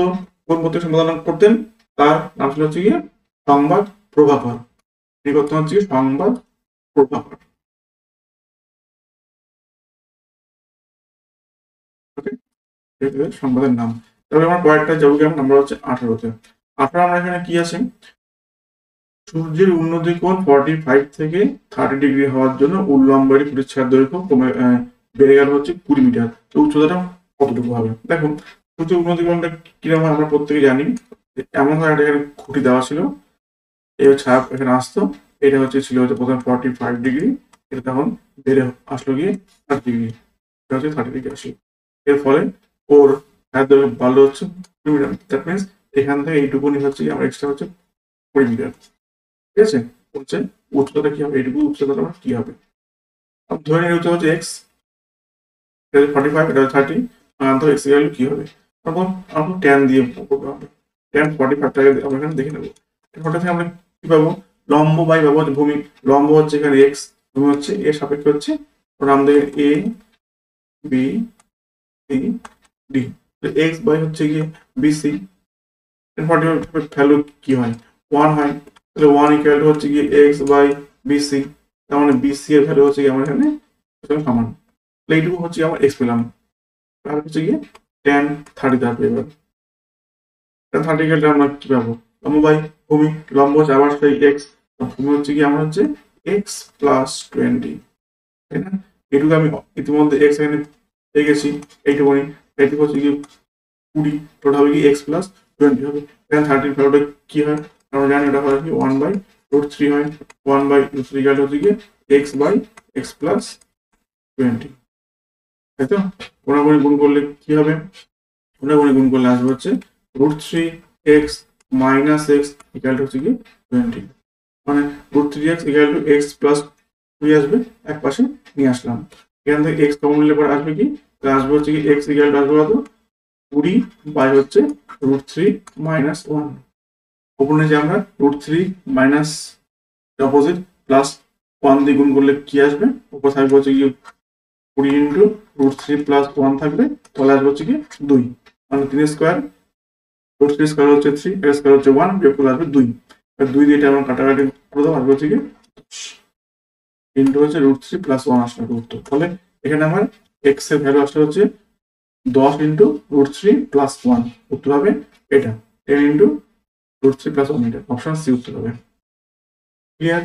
কোন পত্রিকা সম্পাদনা করতেন? তার নাম ছিল হচ্ছে গিয়ে সংবাদ প্রভাকর। তিনি করতেন হচ্ছে সংবাদ প্রভাকর। সংবাদের নাম। তবে আমার কয়েকটা যাবো, কেমন নাম্বার হচ্ছে 18-তে। 18 আমরা এখানে কি আছে? সূর্যের উন্নতি কোণ 45 থেকে 30 ডিগ্রি হওয়ার জন্য উল্লম্ব পরিচ্ছাদ দৈর্ঘ্য বেড়ে গেল হচ্ছে 20 মিটার। তো উচ্চতাটা কতটুকু হবে? দেখুন সূর্যের উন্নতি কোণটা কিরকম হয় আমরা প্রত্যেকে জানি। এমন হয় একটা এখানে খুঁটি দেওয়া ছিল, এই ছাপ এখানে আসতো, এটা হচ্ছে ছিল হচ্ছে প্রথমে 45 ডিগ্রি, এটা তখন বেড়ে আসলো গিয়ে 30 ডিগ্রি, এটা হচ্ছে 30 ডিগ্রি আসলো। এর ফলে ওর বাড়লো হচ্ছে 20 মিটার। দ্যাট মিনস এখান থেকে এইটুকুনি হচ্ছে আমার এক্সট্রা হচ্ছে 20 মিটার। ঠিক আছে, হচ্ছে উচ্চতাটা কি হবে? এইটুকু উচ্চতাটা আমার কি হবে? ধরে নিয়ে উচ্চতা হচ্ছে এক্স, এটা হচ্ছে 45, এটা হচ্ছে 30, তো এক্স ভ্যালু কি হবে? তখন আমরা ট্যান দিয়ে করতে হবে। ট্যান 45টাকে আমরা এখানে দেখে নেবো। 45 থেকে আমরা কি পাবো? লম্ব বাই পাবো ভূমি। লম্ব হচ্ছে এখানে এক্স, ভূমি হচ্ছে এর সাপেক্ষে হচ্ছে আমাদের A B C D. X by হচ্ছে গিয়ে বিসি। 45 ভ্যালু কি হয়? 1 হয়। তাহলে 1 ইকুয়াল টু হচ্ছে গিয়ে এক্স বাই বিসি। তার মানে বিসি এর ভ্যালু হচ্ছে কি আমার এখানে সমান। তাহলে এইটুকু হচ্ছে আমার এক্স পেলাম। তাহলে হচ্ছে গিয়ে tan 30 থাকবে। এবার tan 30 গেলে আমরা কি পাবো? লম্ব বাই ভূমি। লম্ব হচ্ছে আবার সেই এক্স, ভূমি হচ্ছে কি আমার হচ্ছে এক্স প্লাস 20, তাই না? এটুকু আমি ইতিমধ্যে এক্স এখানে পেয়ে গেছি, এইটুকুনি। এইটুকু হচ্ছে কি 20, টোটাল হবে কি এক্স প্লাস 20 হবে। এখানে 13 ফেলোটা কি হয় আমরা জানি, ওটা হয় কি 1/√3 হয়। 1/√3 গেলে হচ্ছে কি এক্স বাই এক্স প্লাস 20, তাই তো? কোনাগুনি গুণ করলে কি হবে? কোনাগুনি গুণ করলে আসবে হচ্ছে √3x minus x equal to হচ্ছে কি 20, মানে √3x equal to x plus 2 আসবে, এক পাশে নিয়ে আসলাম। এখান থেকে এক্স কমন নিলে পরে আসবে কি, আসবে হচ্ছে কি এক্স ইকুয়াল টু আসবে কত 20 বাই হচ্ছে √3 মাইনাস 1। ওপরে যে আমরা √3 মাইনাস অপোজিট প্লাস 1 দিয়ে গুণ করলে কি আসবে, উপর থাকবে হচ্ছে কি 20 ইন্টু √3 প্লাস 1 থাকবে, তাহলে আসবে হচ্ছে কি 2, মানে 3 স্কোয়ার, √3 স্কোয়ার হচ্ছে 3, এর স্কোয়ার হচ্ছে 1, বিয়োগ করলে আসবে 2। 2 দিয়ে এটা আমরা কাটাকাটি করে দেবো, আসবে হচ্ছে কি ইন্টু হচ্ছে √3 প্লাস 1 আসলে উত্তর। তাহলে এখানে আমার এক্স এর ভ্যালু আসলে হচ্ছে 10 ইন্টু √3 প্লাস 1, উত্তর হবে এটা 10 ইন্টু √3 প্লাস 1, এটা অপশন সি উত্তর হবে। ক্লিয়ার?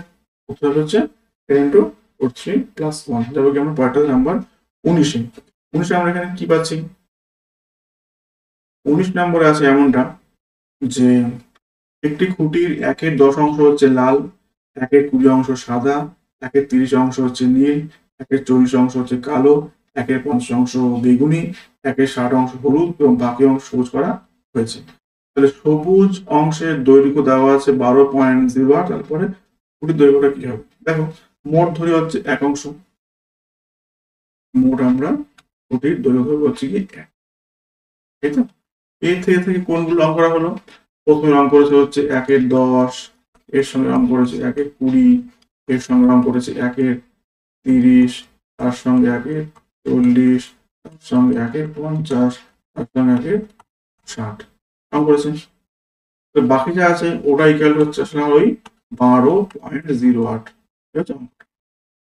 উত্তর হবে হচ্ছে 10 ইন্টু √3 প্লাস 1। যাবো কি আমরা পয়েন্টার নাম্বার 19-এ। 19-এ আমরা এখানে কি পাচ্ছি, 19 নম্বরে আছে এমনটা যে একটি খুঁটির 1/10 অংশ হচ্ছে লাল, 1/20 অংশ সাদা, 1/30 অংশ হচ্ছে নীল, 1/40 অংশ হচ্ছে কালো, 1/50 অংশ বেগুনি, 1/60 অংশ হলুদ এবং বাকি অংশ সবুজ করা হয়েছে। তাহলে সবুজ অংশের দৈর্ঘ্য দেওয়া আছে 12.08, তারপরে খুঁটির দৈর্ঘ্যটা কি হবে? দেখো মোট ধরি হচ্ছে 1 অংশ, মোট আমরা খুঁটির দৈর্ঘ্য হচ্ছে কি 1, তাই তো? এ থেকে কোনগুলো অঙ্ক করা হলো? প্রথমে রং করেছে হচ্ছে 1/10, এর সঙ্গে রং করেছে 1/20, এর সঙ্গে রং করেছে 1/30, তার সঙ্গে 1/40, তার সঙ্গে 1/50, তার সঙ্গে 1/60 রং করেছে। তো বাকি যা আছে ওটা ইকুয়াল হচ্ছে আসলে ওই 12.08, ঠিক আছে?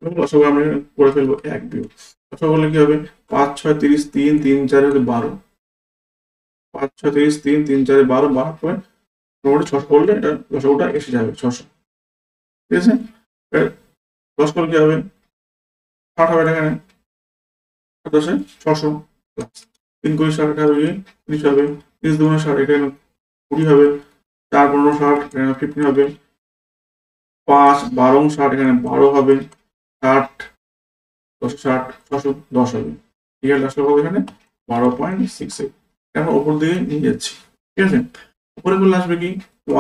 লসাগু আমরা করে ফেলবো 1 বিয়োগ, লসাগু করলে কি হবে 5 6 30, 3 3 4 হলে 12, 5 6 30, 3 3 4 12, 12 মোটামুটি 600 করলে এটা লসাগুটা এসে যাবে 600, ঠিক আছে? 10 করলে কি হবে 60 হবে, এখানে 10 600 প্লাস 3 করে 60, এটা হবে 30 হবে, 30 দুগুণে 60, এখানে 20 হবে, 4 15 60, এখানে 15 হবে, 5 12 60, এখানে 12 হবে, 60 10 60 610 হবে, ঠিক আছে? লাস্ট হবে এখানে 12.68, এখন উপর দিকে নিয়ে যাচ্ছি, ঠিক আছে? উপরে করলে আসবে কি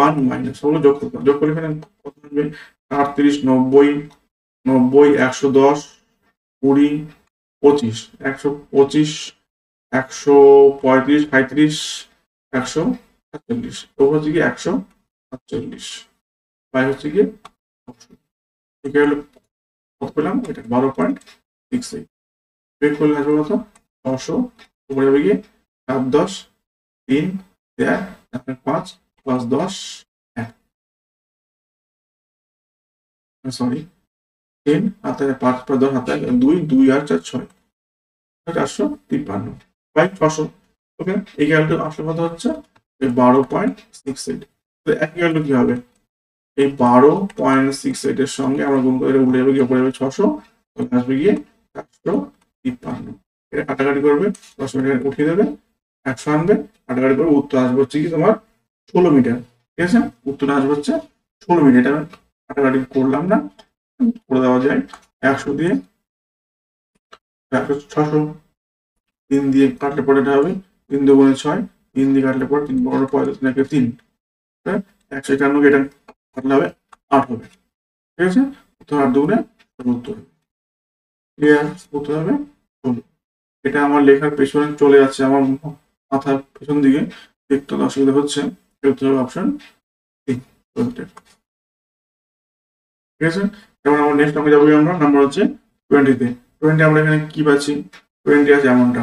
1 মাইনাস, ওগুলো যোগ করতে, যোগ করলে এখানে কত আসবে 38 90 90 110 20 25 125 135 35 147, ওপর হচ্ছে কি 147, বাই হচ্ছে কি ঠিক হলো, কত পেলাম এটা 12.68, বের করলে আসবে কত 600, উপরে যাবে গিয়ে 7 10 3 1 5 5 10 1, সরি 10 হাতে 5 5 10 হাতে 2 2 আর 4 6, 453 বাই 600। ওকে, এই ক্যালটা আসলে কত হচ্ছে 12.68। তো এক ক্যালটা কি হবে, এই 12.68 এর সঙ্গে আমরা গুণ করে উঠে যাবে গিয়ে উপরে যাবে 600, তাহলে আসবে গিয়ে 453, এটা কাটাকাটি করবে 10 মিনিট উঠিয়ে দেবে, 100 আনবে, কাটাকাটি করবে, উত্তর আসবে হচ্ছে কি তোমার 16 মিটার, ঠিক আছে? উত্তর আসবে হচ্ছে 16 মিটার, এটা কাটাকাটি করলাম না, করে দেওয়া যায় 100 দিয়ে 600, 3 দিয়ে কাটলে পরে এটা হবে 3 দুগুণে 6, 3 দিয়ে কাটলে পরে 3 বড় 35 3, 151 কে এটা কাটলে হবে 8 হবে, ঠিক আছে? উত্তর 8 দুগুণে 70 হবে, ক্লিয়ার? উত্তর হবে 16। এটা আমার লেখার পেছনে চলে যাচ্ছে, আমার মাথার পেছন দিকে দেখতে অসুবিধা হচ্ছে, উত্তর হবে অপশন সি, 20, ঠিক আছে? এবার আমার নেক্সট অঙ্কে যাবো, আমরা নাম্বার হচ্ছে 20-তে। 20 আমরা এখানে কি পাচ্ছি, 20 আছে এমনটা,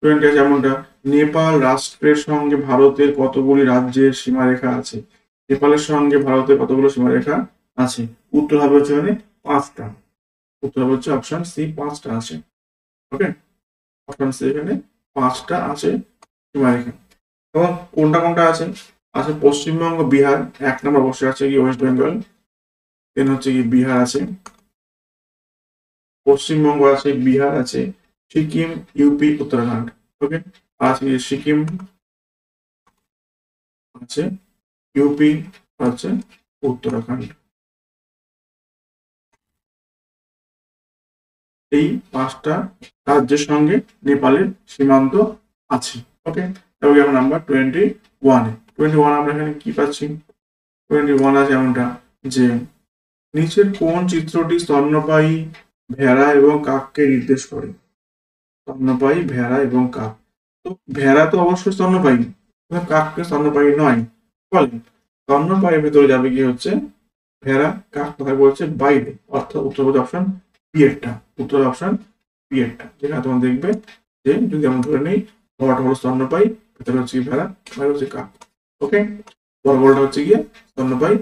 20 আছে এমনটা, নেপাল রাষ্ট্রের সঙ্গে ভারতের কতগুলি রাজ্যের সীমারেখা আছে? নেপালের সঙ্গে ভারতের কতগুলো সীমারেখা আছে? উত্তর হবে হচ্ছে এখানে 5টা, উত্তর হবে হচ্ছে অপশন সি, 5টা আছে। ওকে, অপশন সি এখানে 5টা আছে সীমারেখা। এবং কোনটা কোনটা আছে, আছে পশ্চিমবঙ্গ, বিহার, 1 নম্বর বসে আছে কি ওয়েস্ট বেঙ্গল, দেন হচ্ছে কি বিহার আছে, পশ্চিমবঙ্গ আছে, বিহার আছে, সিকিম, ইউপি, উত্তরাখণ্ড। ওকে, আছে সিকিম আছে, ইউপি আছে, উত্তরাখণ্ড। এই 5টা রাজ্যের সঙ্গে নেপালের সীমান্ত আছে। ওকে, তবে আমরা নাম্বার 21 আমরা এখানে কি পাচ্ছি? 21 আছে এমনটা যে নিচের কোন চিত্রটি স্তন্যপায়ী ভেড়া এবং কাককে নির্দেশ করে? স্তন্যপায়ী ভেড়া এবং কাক। তো ভেড়া তো অবশ্যই স্তন্যপায়ী, কাককে স্তন্যপায়ী নয়। ফলে স্তন্যপায়ীর ভেতরে যাবে কি হচ্ছে ভেড়া, কাক কথা বলছে বাইরে, অর্থাৎ উত্তর হচ্ছে অপশন বি এরটা। উত্তর অপশন বি এরটা, যেখানে তোমার দেখবে যে যদি আমরা ধরে নিই বড়টা হলো স্তন্যপায়ী, ভেতরে হচ্ছে ভেড়া, বাইরে হচ্ছে কাক। ওকে, বড় বড়টা হচ্ছে গিয়ে স্তন্যপায়ী,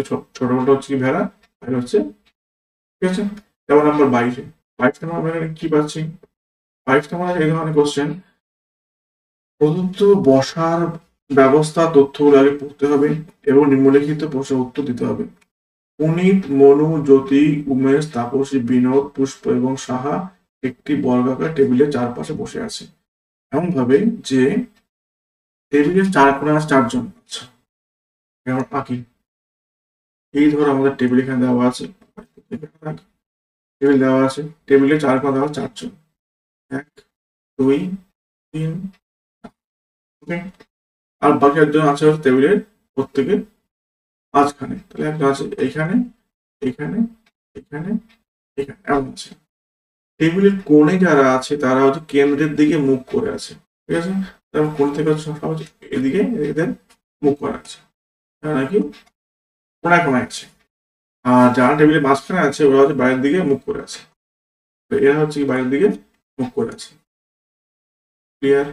ছোট বড়টা হচ্ছে কি ভেড়া, বাইরে হচ্ছে। ঠিক আছে, যেমন নাম্বার 22 আমরা এখানে কি পাচ্ছি? 22 নম্বর এই ধরনের কোশ্চেন, প্রদত্ত বসার ব্যবস্থা তথ্যগুলো আগে পড়তে হবে এবং নিম্নলিখিত প্রশ্নের উত্তর দিতে হবে। পুনিত, মনু, জ্যোতি, উমেশ, তাপসী, বিনোদ, পুষ্প এবং সাহা একটি বর্গাকার টেবিলের চারপাশে বসে আছে এমন ভাবে যে টেবিলের চার কোণায় 4 জন। আচ্ছা, যেমন আঁকি, এই ধরো আমাদের টেবিল এখানে দেওয়া আছে, টেবিল দেওয়া আছে, টেবিলের চার কোণা দেওয়া 4 জন, 1 2 3। ওকে, আর বাকি একজন আছে হচ্ছে টেবিলের প্রত্যেকের মাঝখানে, তাহলে একজন আছে এইখানে, এখানে, এখানে, এখানে, এমন আছে। টেবিলের কোণে যারা আছে তারা হচ্ছে কেন্দ্রের দিকে মুখ করে আছে। ঠিক আছে, তারপর কোণ থেকে হচ্ছে সব হচ্ছে এদিকে এদের মুখ করা আছে, তারা নাকি কোনায় কোনায় আছে। আর যারা টেবিলের মাঝখানে আছে ওরা হচ্ছে বাইরের দিকে মুখ করে আছে, তো এরা হচ্ছে কি বাইরের দিকে মুখ করে আছে। ক্লিয়ার?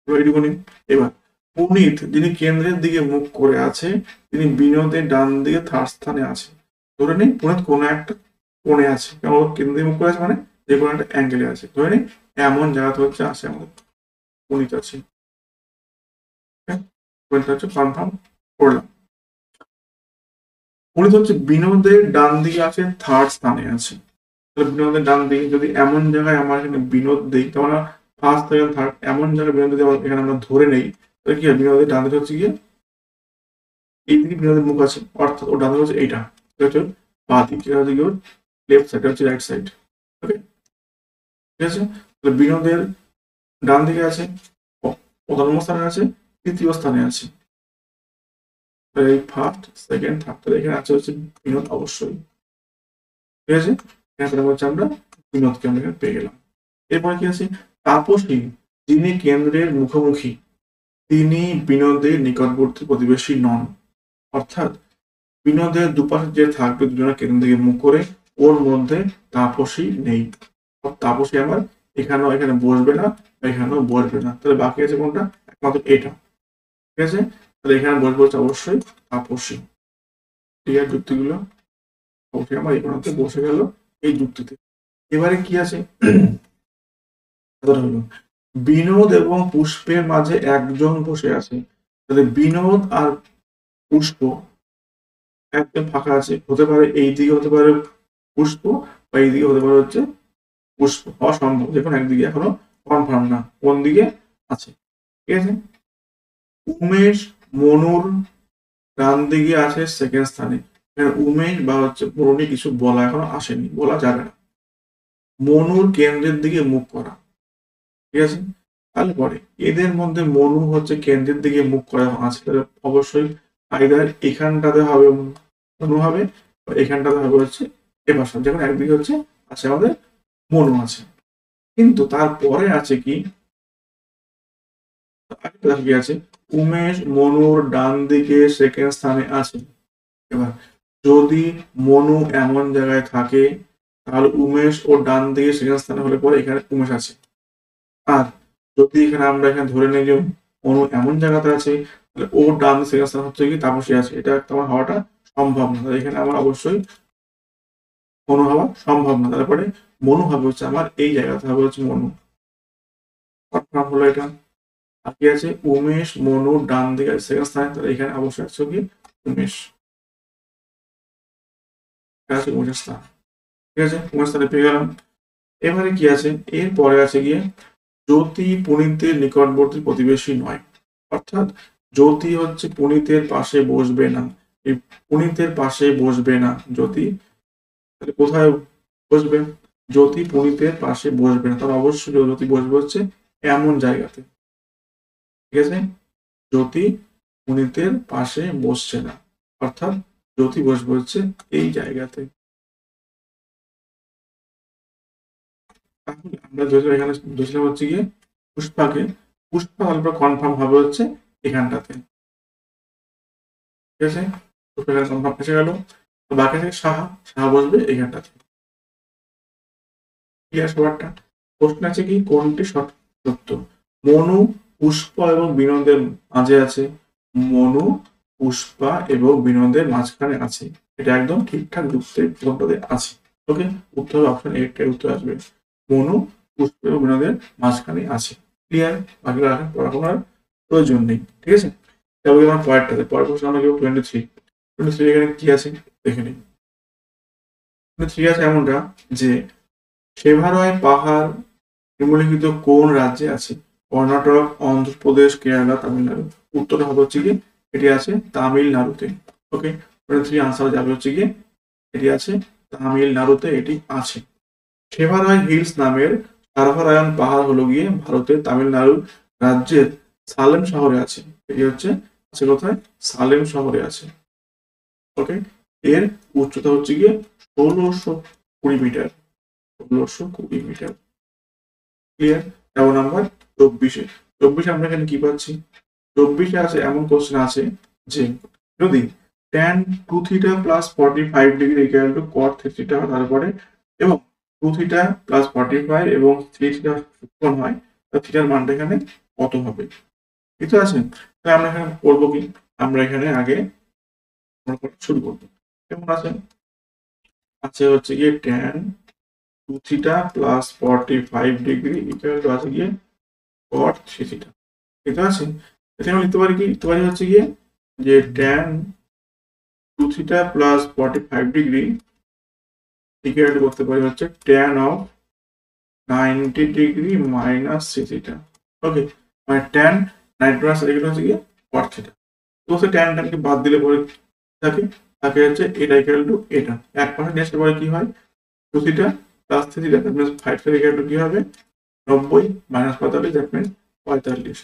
এইটুকুনি। এবার পুনিত, যিনি কেন্দ্রের দিকে মুখ করে আছে, তিনি বিনোদের ডান দিকে থার্ড স্থানে আছে। ধরে নিই পুনিত কোনো একটা কোণে আছে, কেমন কেন্দ্রে মুখ করে আছে মানে যে কোনো একটা অ্যাঙ্গেলে আছে। ধরে নিই এমন জায়গাতে হচ্ছে আছে আমাদের পুনিত আছে। পয়েন্টটা হচ্ছে কনফার্ম করলাম। পুনিত হচ্ছে বিনোদের ডান দিকে আছে, থার্ড স্থানে আছে। তাহলে বিনোদের ডান দিকে যদি এমন জায়গায় আমার এখানে বিনোদ দিই, তখন ফার্স্ট সেকেন্ড থার্ড এমন জায়গায় বিনোদ যদি এখানে আমরা ধরে নেই, তাহলে কি হয় বিনোদের ডান দিকে হচ্ছে গিয়ে এই দিকে বিনোদের মুখ আছে, অর্থাৎ ও ডান দিকে হচ্ছে এইটা, এটা হচ্ছে বাঁ দিক, এটা হচ্ছে গিয়ে লেফট সাইড, হচ্ছে রাইট সাইড। ওকে, ঠিক আছে, তাহলে বিনোদের ডান দিকে আছে, প্রথম স্থানে আছে, তৃতীয় স্থানে আছে, এই ফার্স্ট সেকেন্ড থার্ড, তাহলে এখানে আছে হচ্ছে বিনোদ অবশ্যই। ঠিক আছে, এখানে হচ্ছে আমরা বিনোদকে আমরা এখানে পেয়ে গেলাম। এরপরে কি আছে? তাপসী, যিনি কেন্দ্রের মুখোমুখি, তিনি বিনোদের নিকটবর্তী প্রতিবেশী নন। অর্থাৎ বিনোদের দুপাশে যে থাকবে দুজনের কেন্দ্র দিকে মুখ করে, ওর মধ্যে তাপসী নেই। তাপসী আমার এখানেও এখানে বসবে না, এখানেও বসবে না, তাহলে বাকি আছে কোনটা? একমাত্র এটা। ঠিক আছে, তাহলে এখানে বসবে হচ্ছে অবশ্যই তাপসী। ক্লিয়ার যুক্তিগুলো? অবশ্যই আমার এখানে বসে গেল এই যুক্তিতে। এবারে কি আছে? হলো বিনোদ এবং পুষ্পের মাঝে একজন বসে আছে, তাহলে বিনোদ আর পুষ্প একদম ফাঁকা আছে, হতে পারে এই দিকে হতে পারে পুষ্প, বা এই দিকে হতে পারে হচ্ছে পুষ্প, হওয়া সম্ভব, যেকোনো একদিকে এখনো কনফার্ম না কোন দিকে আছে। ঠিক আছে, উমেশ, মনুর ডান দিকে আছে সেকেন্ড স্থানে। উমেশ বা হচ্ছে মনুনি কিছু বলা এখনো আসেনি, বলা যাবে না। মনুর কেন্দ্রের দিকে মুখ করা। ঠিক আছে, তাহলে পরে এদের মধ্যে মনু হচ্ছে কেন্দ্রের দিকে মুখ করা আছে, তাহলে অবশ্যই আইদার এখানটাতে হবে মনু হবে, বা এখানটাতে হবে হচ্ছে এবার যেমন একদিকে হচ্ছে আছে আমাদের মনু আছে। কিন্তু তারপরে আছে কি কি আছে? উমেশ মনুর ডান দিকে সেকেন্ড স্থানে আছে। এবার যদি মনু এমন জায়গায় থাকে, তাহলে উমেশ ও ডান দিকে সেকেন্ড স্থানে হলে পরে এখানে উমেশ আছে। আর যদি এখানে আমরা এখানে ধরে নিই যে অনু এমন জায়গাতে আছে, তাহলে ও ডান সেকেন্ড স্থান হচ্ছে কি তাপসী আছে, এটা তোমার হওয়াটা সম্ভব না। তাহলে এখানে আমার অবশ্যই মনু হওয়া সম্ভব না, তারপরে মনু হবে হচ্ছে আমার এই জায়গাতে হবে হচ্ছে মনু। কনফার্ম হলো এটা। আর কি আছে? উমেশ মনু ডান দিকে সেকেন্ড স্থানে, তাহলে এখানে অবশ্যই আছে কি উমেশ। আছে উমেশ স্থান। ঠিক আছে, উমেশ স্থানে পেয়ে গেলাম। এবারে কি আছে, এরপরে আছে গিয়ে জ্যোতি পুনিতের নিকটবর্তী প্রতিবেশী নয়। অর্থাৎ জ্যোতি হচ্ছে পুনিতের পাশে বসবে না, এই পুনিতের পাশে বসবে না জ্যোতি, তাহলে কোথায় বসবে, জ্যোতি পুনিতের পাশে বসবে না, তাহলে অবশ্যই জ্যোতি বসবে হচ্ছে এমন জায়গাতে। ঠিক আছে, জ্যোতি পুনিতের পাশে বসছে না, অর্থাৎ জ্যোতি বসবে হচ্ছে এই জায়গাতে। তাহলে আমরা ধরেছিলাম এখানে, ধরেছিলাম হচ্ছে গিয়ে পুষ্পাকে, পুষ্পা তারপর কনফার্ম হবে হচ্ছে এখানটাতে। ঠিক আছে, পুষ্পা এখানে কনফার্ম এসে গেল, তো বাকি থেকে সাহা, সাহা বসবে এখানটাতে। ক্লিয়ার সবারটা? প্রশ্ন আছে কি কোনটি সত্য, মনু পুষ্পা এবং বিনোদের মাঝে আছে, মনু পুষ্পা এবং বিনোদের মাঝখানে আছে, এটা একদম ঠিকঠাক যুক্তের প্রথমটাতে আছে। ওকে, উত্তর হবে অপশন এটাই উত্তর আসবে, মনু পুষ্পা এবং বিনোদের মাঝখানে আছে। ক্লিয়ার? বাকিগুলো এখন পড়াশোনার প্রয়োজন নেই। ঠিক আছে, তারপরে আমার পরেরটাতে, পরের প্রশ্ন আমরা কেউ 23, 23 এখানে কি আছে দেখে নিই। 23 আছে এমনটা যে সেভারয় পাহাড় নিম্নলিখিত কোন রাজ্যে আছে, কর্ণাটক, অন্ধ্রপ্রদেশ, কেরালা, তামিলনাড়ু। উত্তরটা হবে হচ্ছে কি এটি আছে তামিলনাড়ুতে। ওকে, 23 আনসার যাবে হচ্ছে কি এটি আছে তামিলনাড়ুতে, এটি আছে। সেভারয় হিলস নামের সার্ভারায়ন পাহাড় হলো গিয়ে ভারতের তামিলনাড়ু রাজ্যের সালেম শহরে আছে, এটি হচ্ছে আছে কোথায়, সালেম শহরে আছে। ওকে, এর উচ্চতা হচ্ছে গিয়ে 1620 মিটার, 1620 মিটার। ক্লিয়ার? তেরো নাম্বার 24-এ, 24-এ আমরা এখানে কি পাচ্ছি, 24-এ আছে এমন কোশ্চেন আছে যে যদি tan 2 theta plus 45 degree equal two cot 3 theta হয়, তারপরে এবং 2 থিটা প্লাস 45 এবং 3 থিটা সূক্ষ্ম হয়, তাহলে থিটার মানটা এখানে কত হবে? ঠিক আছে, তাহলে আমরা এখানে করবো কি, আমরা এখানে আগে শুরু করবো। কেমন আছে, আছে হচ্ছে গিয়ে tan 2 theta plus 45 degree equal two আছে গিয়ে cot 3 থিটা। ঠিক আছে, এটা আমরা লিখতে পারি কি, লিখতে পারি হচ্ছে গিয়ে যে tan 2 theta plus 45 degree equal to করতে পারি হচ্ছে tan of 90 degree minus 3 theta. Okay, মানে tan 90 প্লাস এগুলো হচ্ছে গিয়ে cot থিটা। তো সে tan টাকে বাদ দিলে পরে থাকে, থাকে হচ্ছে এটা ইকুয়াল টু এটা, এক পাশে নিয়ে আসলে পরে কি হয় 2 theta plus 3 theta, that means 5 theta equal to কি হবে 90 minus 45, that means 45।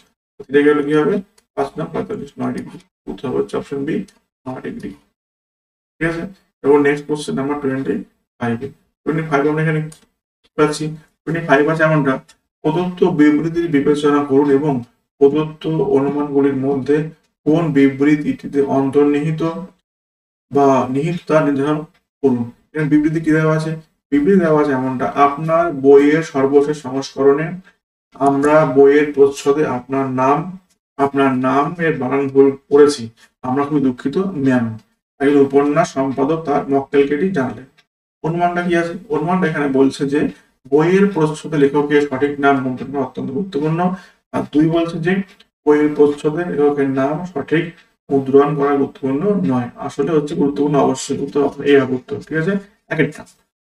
Theta equal to কি হবে 5 না 45, 9 ডিগ্রি। উত্তর হবে হচ্ছে অপশন বি, 9 ডিগ্রি। ঠিক আছে, এবং নেক্সট কোশ্চেন নাম্বার 25-এ, 25 আমরা এখানে পাচ্ছি, 25 আছে এমনটা প্রদত্ত বিবৃতির বিবেচনা করুন এবং প্রদত্ত অনুমানগুলির মধ্যে কোন বিবৃতিটিতে অন্তর্নিহিত বা নিহিত তা নির্ধারণ করুন। এখানে বিবৃতি কি দেওয়া আছে, বিবৃতি দেওয়া আছে এমনটা আপনার বইয়ের সর্বশেষ সংস্করণে আমরা বইয়ের প্রচ্ছদে আপনার নামের বানান ভুল করেছি, আমরা খুবই দুঃখিত ম্যাম। একজন উপন্যাস সম্পাদক তার মক্কেলকেটি জানালেন। অনুমানটা কি আছে, অনুমানটা এখানে বলছে যে বইয়ের প্রচ্ছদে লেখকের সঠিক নাম মুদ্রণ করা অত্যন্ত গুরুত্বপূর্ণ, আর 2 বলছে যে বইয়ের প্রচ্ছদে লেখকের নাম সঠিক মুদ্রণ করা গুরুত্বপূর্ণ নয়। আসলে হচ্ছে গুরুত্বপূর্ণ, অবশ্যই উত্তর এই হবে উত্তর। ঠিক আছে, এক একটা।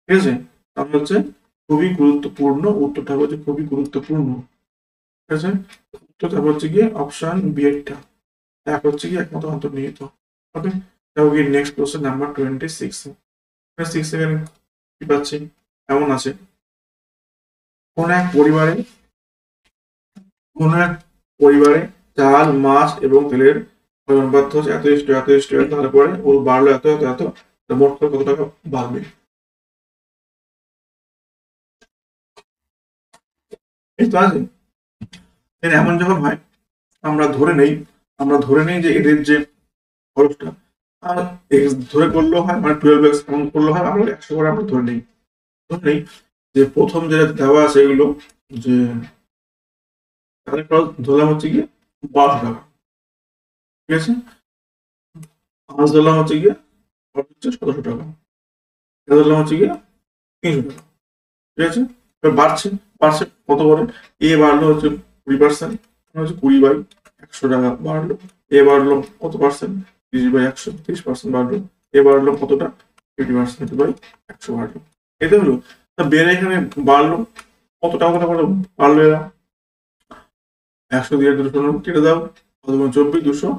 ঠিক আছে, তাহলে হচ্ছে খুবই গুরুত্বপূর্ণ, উত্তরটা হচ্ছে খুবই গুরুত্বপূর্ণ। ঠিক আছে, উত্তরটা হচ্ছে গিয়ে অপশন বি এরটা, এক হচ্ছে গিয়ে একমাত্র অন্তর্নিহিত। ওকে, তাহলে নেক্সট কোশ্চেন নাম্বার 26। 26 এখানে কি পাচ্ছি, এমন আছে কোন এক পরিবারে, কোন এক পরিবারে চাল, মাছ এবং তেলের অনুপাত হচ্ছে এত ইস্টু এত ইস্টু এত, তারপরে ও বাড়লো এত এত এত, মোট করে কত টাকা বাড়বে? এই তো আছে, এমন যখন হয় আমরা ধরে নেই, আমরা ধরে নেই যে এদের যে খরচটা আর এক্স ধরে করলেও হয়, মানে 12x এমন করলেও হয়, আমরা 100 করে আমরা ধরে নেই। ধরে নেই যে প্রথম যেটা দেওয়া আছে এগুলো যে তাদের খরচ ধরলাম হচ্ছে গিয়ে 1200 টাকা। ঠিক আছে, মাছ ধরলাম হচ্ছে গিয়ে খরচ হচ্ছে 1700 টাকা, এটা ধরলাম হচ্ছে গিয়ে 300 টাকা। ঠিক আছে, এবার বাড়ছে, বাড়ছে কত করে, এ বাড়লো হচ্ছে 20%, হচ্ছে 20/100 টাকা বাড়লো। এ বাড়লো কত পার্সেন্ট, 30/100, 30% বাড়লো। এ বাড়লো কতটা 50% বাই 100 বাড়লো, এটা হলো। বেড়ে এখানে বাড়লো কত টাকা, কত করে বাড়লো এরা, 100 দিয়ে 200 কেটে দাও, 24 200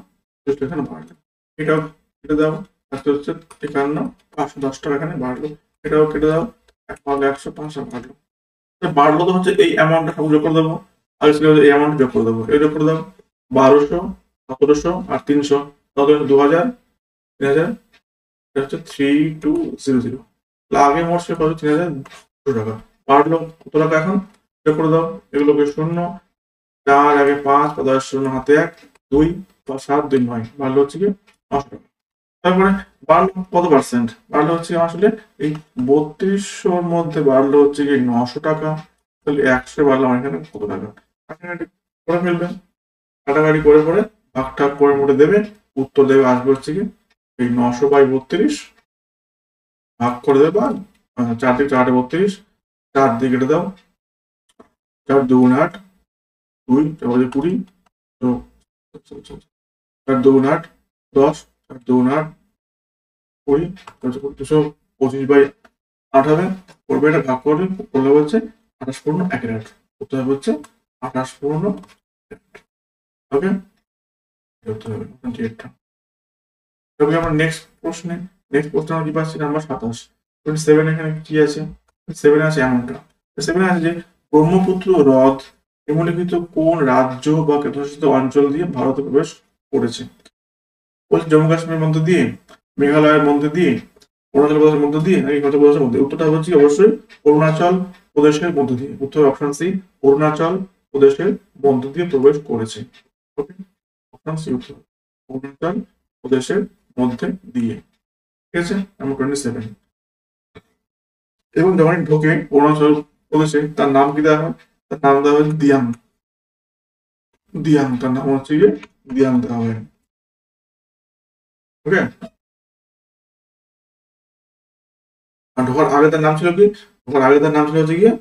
এখানে বাড়লো, এটাও কেটে দাও, আজকে হচ্ছে 51 510 টাকা এখানে বাড়লো, এটাও কেটে দাও, 100 500 বাড়লো। বাড়লো তো হচ্ছে এই অ্যামাউন্টটা সব যোগ করে দেবো, আর ছিল এই অ্যামাউন্ট যোগ করে দেবো, এই যোগ করে দাও 1200 1700 আর 300, তত 2000 3000, এটা হচ্ছে 3200। আগে মোট সে কত 3200 টাকা বাড়লো, কত টাকা এখন যোগ করে দাও, এগুলোকে শূন্য 4 আগে 5 10 শূন্য হাতে 1 2 7 2 9 বাড়লো হচ্ছে কি 900 টাকা। তারপরে বাড়লো কত পার্সেন্ট, বাড়লো হচ্ছে আসলে এই 3200 মধ্যে বাড়লো হচ্ছে কি 900 টাকা, তাহলে 100 বাড়লাম এখানে কত টাকা, কাটাকাটি করে ফেলবেন, কাটাকাটি করে করে ভাগটা করে মোটে দেবে, উত্তর দেবে আসবে হচ্ছে কি এই 900 বাই 32 ভাগ করে দেবে, 4 থেকে 4 32, 4 দিয়ে কেটে দাও, 4 2 8 2 4 20, তো 4 2 8 10, 4 2 8 20, 225 বাই 8 হবে, করবে এটা ভাগ করবে, করলে বলছে 28 পূর্ণ 1 উত্তর হবে হচ্ছে 28 পূর্ণ 1। ওকে, উত্তর হবে 28টা। তবে আমরা নেক্সট প্রশ্নে, নেক্সট প্রশ্ন আমরা কি পাচ্ছি নাম্বার 27, 27 এখানে কি আছে, 7 আছে এমনটা, 7 আছে যে ব্রহ্মপুত্র হ্রদ নিম্নলিখিত কোন রাজ্য বা কেন্দ্রশাসিত অঞ্চল দিয়ে ভারতে প্রবেশ করেছে, বলছে জম্মু কাশ্মীরের মধ্যে দিয়ে, মেঘালয়ের মধ্যে দিয়ে, অরুণাচল প্রদেশের মধ্যে দিয়ে নাকি হিমাচল প্রদেশের মধ্যে, উত্তরটা হচ্ছে অবশ্যই অরুণাচল প্রদেশের মধ্যে দিয়ে, উত্তর অপশন সি অরুণাচল প্রদেশের মধ্যে দিয়ে প্রবেশ করেছে। ওকে, অপশন সি উত্তর অরুণাচল প্রদেশের মধ্যে দিয়ে, ঠিক আছে নাম্বার 27। এবং যখন ঢোকে অরুণাচল প্রদেশে তার নাম কি দেওয়া হয়, তার নাম দেওয়া হয় দিয়াং, দিয়াং তার নাম হচ্ছে গিয়ে দিয়াং দেওয়া হয়। ওকে, আর ঢোকার আগে তার নাম ছিল কি, ঢোকার আগে তার নাম ছিল হচ্ছে গিয়ে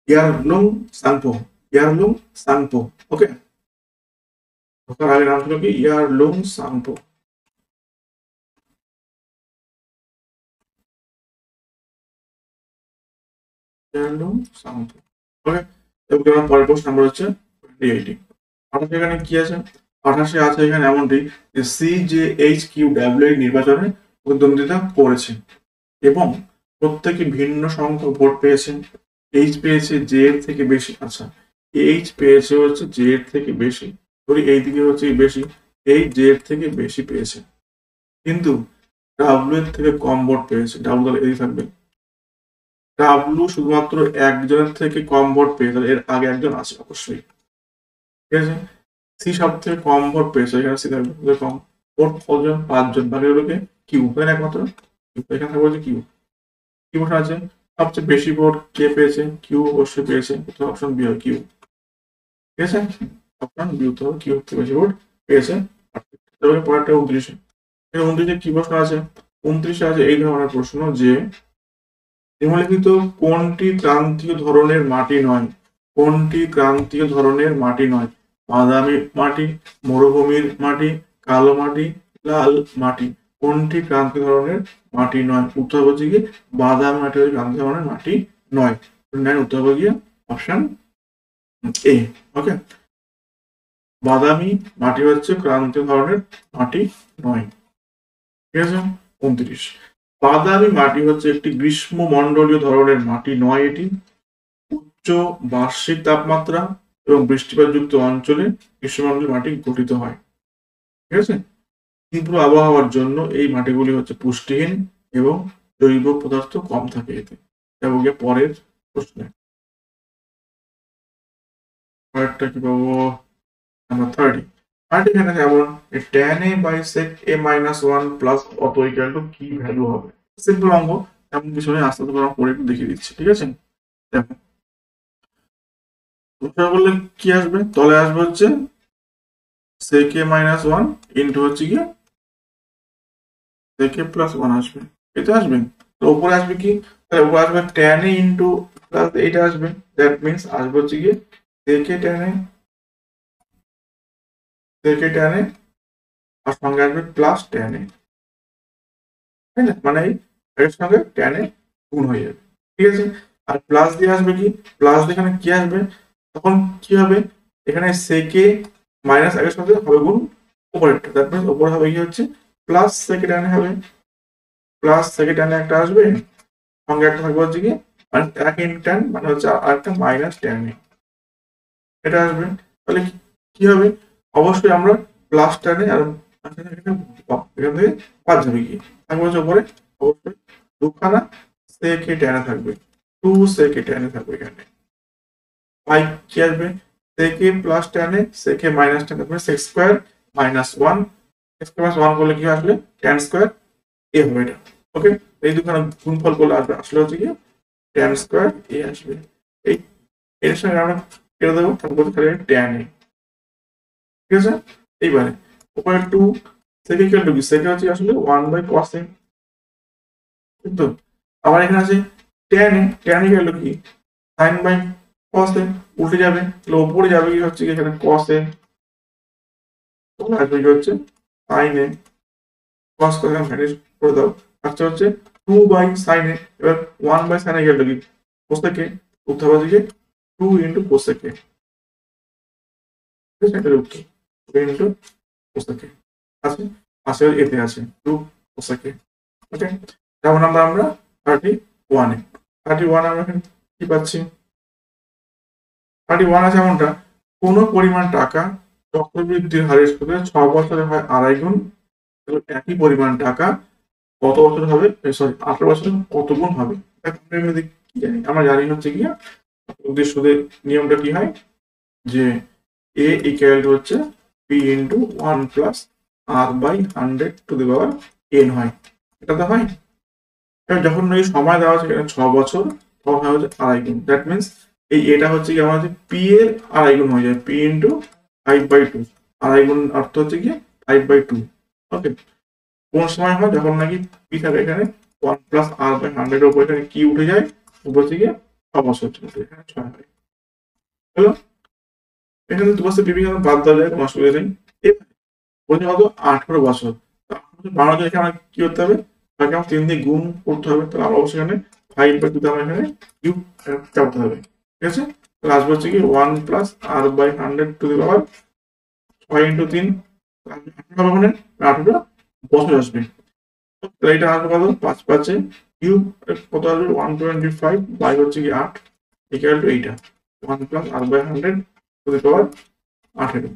ইয়ারলুং সাংপো, ইয়ারলুং সাংপো। ওকে, ঢোকার আগে নাম ছিল কি ইয়ারলুং সাংপো, ইয়ারলুং সাংপো। ওকে, এবার আমার পরের প্রশ্ন নাম্বার হচ্ছে 28। 28 এখানে কি আছে, 28 আছে এখানে এমনটি যে CJHQW নির্বাচনে প্রতিদ্বন্দ্বিতা করেছে এবং প্রত্যেকে ভিন্ন সংখ্যক ভোট পেয়েছেন, এইচ পেয়েছে জে এর থেকে বেশি, আচ্ছা এইচ পেয়েছে হচ্ছে জে এর থেকে বেশি, ধরি এইদিকে হচ্ছে বেশি, এই জে এর থেকে বেশি পেয়েছে, কিন্তু ডাব্লিউ এর থেকে কম ভোট পেয়েছে, ডাব্লিউ তাহলে এই থাকবে, ডাব্লিউ শুধুমাত্র একজনের থেকে কম ভোট পেয়েছে, এর আগে একজন আছে অবশ্যই, ঠিক আছে। সি সব থেকে কম ভোট পেয়েছে, এখানে সি থাকবে কম ভোট, কজন 5 জন, বাকি হলোকে কিউ, এখানে একমাত্র এখানে থাকবে হচ্ছে কিউ, কি বসে আছে সবচেয়ে বেশি ভোট কে পেয়েছে, কিউ অবশ্যই পেয়েছে, অপশন বি হয় কিউ, ঠিক আছে অপশন বি উত্তর কিউ থেকে বেশি ভোট পেয়েছে। তারপরে পরেরটা 29, 29 কি প্রশ্ন আছে, 29 আছে এই ধরনের প্রশ্ন যে নিম্নলিখিত কোনটি ক্রান্তীয় ধরনের মাটি নয়, কোনটি ক্রান্তীয় ধরনের মাটি নয়, বাদামি মাটি, মরুভূমির মাটি, কালো মাটি, লাল মাটি, কোনটি ক্রান্তীয় ধরনের মাটি নয়, উত্তর হচ্ছে গিয়ে বাদামি মাটি হচ্ছে ক্রান্তীয় ধরনের মাটি নয়, উত্তর হবে গিয়ে অপশন এ। ওকে, বাদামি মাটি হচ্ছে ক্রান্তীয় ধরনের মাটি নয়, ঠিক আছে। 29, বাদামি মাটি হচ্ছে একটি গ্রীষ্মমণ্ডলীয় ধরনের মাটি নয়, এটি উচ্চ বার্ষিক তাপমাত্রা এবং বৃষ্টিপাতযুক্ত অঞ্চলে গ্রীষ্মমণ্ডলীয় মাটি গঠিত হয়, ঠিক আছে। তীব্র আবহাওয়ার জন্য এই মাটিগুলি হচ্ছে পুষ্টিহীন এবং জৈব পদার্থ কম থাকে এতে। যাবো গিয়ে পরের প্রশ্নে, পরেরটা কি পাবো নাম্বার 30। আর এখানে যেমন tan a by sec a minus 1 plus অত ইকুয়াল টু কি ভ্যালু হবে, সিম্পল অঙ্ক, এমন কিছু নেই, আস্তে আস্তে পরে একটু দেখিয়ে দিচ্ছি, ঠিক আছে। দেখো প্রশ্ন করলে কি আসবে, তলে আসবে হচ্ছে sec a মাইনাস 1 ইন্টু হচ্ছে গিয়ে sec a প্লাস 1 আসবে, এটা আসবে, তো উপরে আসবে কি, তাহলে উপরে আসবে tan a ইন্টু প্লাস এইটা আসবে, দ্যাট মিন্স আসবে হচ্ছে গিয়ে sec a tan a, sec a tan a আর সঙ্গে আসবে প্লাস tan a, তাই না, মানে এর সঙ্গে tan এ গুণ হয়ে যাবে, ঠিক আছে। আর প্লাস দিয়ে আসবে কি, প্লাস দিয়ে এখানে কি আসবে, তখন কি হবে, এখানে সেকে মাইনাস আগের সাথে হবে গুণ উপরেরটা, দ্যাট মিন্স উপরে হবে কি হচ্ছে প্লাস সেকে tan হবে, প্লাস সেকে tan একটা আসবে, সঙ্গে একটা থাকবে হচ্ছে কি মানে এক ইন্টু tan মানে হচ্ছে আরেকটা মাইনাস tan এটা আসবে। তাহলে কি হবে, অবশ্যই আমরা প্লাস টানে আর এখান থেকে বাদ যাবে কি থাকবে হচ্ছে উপরে, অবশ্যই দুখানা সেকে ট্যানে থাকবে, টু সেকে ট্যানে থাকবে এখানে। পাই কি আসবে, সেকে প্লাস ট্যানে সেকে মাইনাস ট্যানে থাকবে sex square minus one, x plus one করলে কি আসবে ট্যান স্কোয়ার এ হবে এটা। ওকে, এই দুখানা গুণফল করলে আসবে, আসলে হচ্ছে কি ট্যান স্কোয়ার এ আসবে। এই এর সঙ্গে আমরা কেটে দেবো, তারপর খালি ট্যান এ, ঠিক আছে। এইবারে উপরে টু সেকে ইকুয়াল টু কি, সেকে হচ্ছে আসলে ওয়ান বাই কস এ, কিন্তু আবার এখানে আছে tan A, tan equal to কি সাইন বাই কস এ, উল্টে যাবে, তাহলে উপরে যাবে কি হচ্ছে কি এখানে কস এ, আসবে কি হচ্ছে সাইন এ, কস করে ভ্যানিশ করে দাও, আচ্ছা হচ্ছে টু বাই সাইন এ, এবার one by sine A equal to কি কোসেকে, উত্তর হবে যে টু ইন্টু কোসেকে, ঠিক আছে, এটা উত্তর টু ইন্টু কোসেকে আছে, পাশে এতে আছে টু কোসেকে। ওকে, যেমন আমরা 31 এ 31 আমরা এখানে কি পাচ্ছি, 31 আছে এমনটা, কোন পরিমাণ টাকা চক্রবৃদ্ধির হারের সাথে 6 বছরে হয় আড়াই গুণ, একই পরিমাণ টাকা কত বছর হবে, সরি 18 বছরে কত গুণ হবে। কি জানি, আমরা জানি হচ্ছে কি চক্রবৃদ্ধি সুদের নিয়মটা কি হয়, যে এ ইকুয়াল টু হচ্ছে P into 1 plus R by 100 to the power n হয়, এটা তো হয়। যখন এই সময় দেওয়া আছে এখানে 6 বছর, তখন হয় হচ্ছে আড়াই গুণ, দ্যাট মিনস এই এটা হচ্ছে কি আমার হচ্ছে পি এর আড়াই গুণ হয়ে যায়, পি ইন্টু 5/2, আড়াই গুণ অর্থ হচ্ছে কি 5/2। ওকে, কোন সময় হয়, যখন নাকি পি থাকে এখানে 1 প্লাস আর বাই 100 এর উপর এখানে কি উঠে যায়, উপর হচ্ছে গিয়ে 6 বছর চলবে, এখানে 6 হয়। হলো, এখানে দু বছর বিবি বাদ দেওয়া যায়, কোনো অসুবিধা নেই। বলছে কত 18 বছর, বাড়ানোর জন্য এখানে কি করতে হবে, তাকে আমার 3 দিয়ে গুণ করতে হবে, তাহলে আমরা অবশ্যই এখানে 5/2 আমরা এখানে কিউব চাপতে হবে, ঠিক আছে। তাহলে আসবে হচ্ছে কি 1 plus R by 100 to the power 6 into 3, 18 বছর আসবে। তাহলে এটা আসবে কত 5 5 কিউব কত আসবে 125 বাই হচ্ছে কি 8 ইকুয়াল টু এইটা 1 plus R by 100 to the power 18।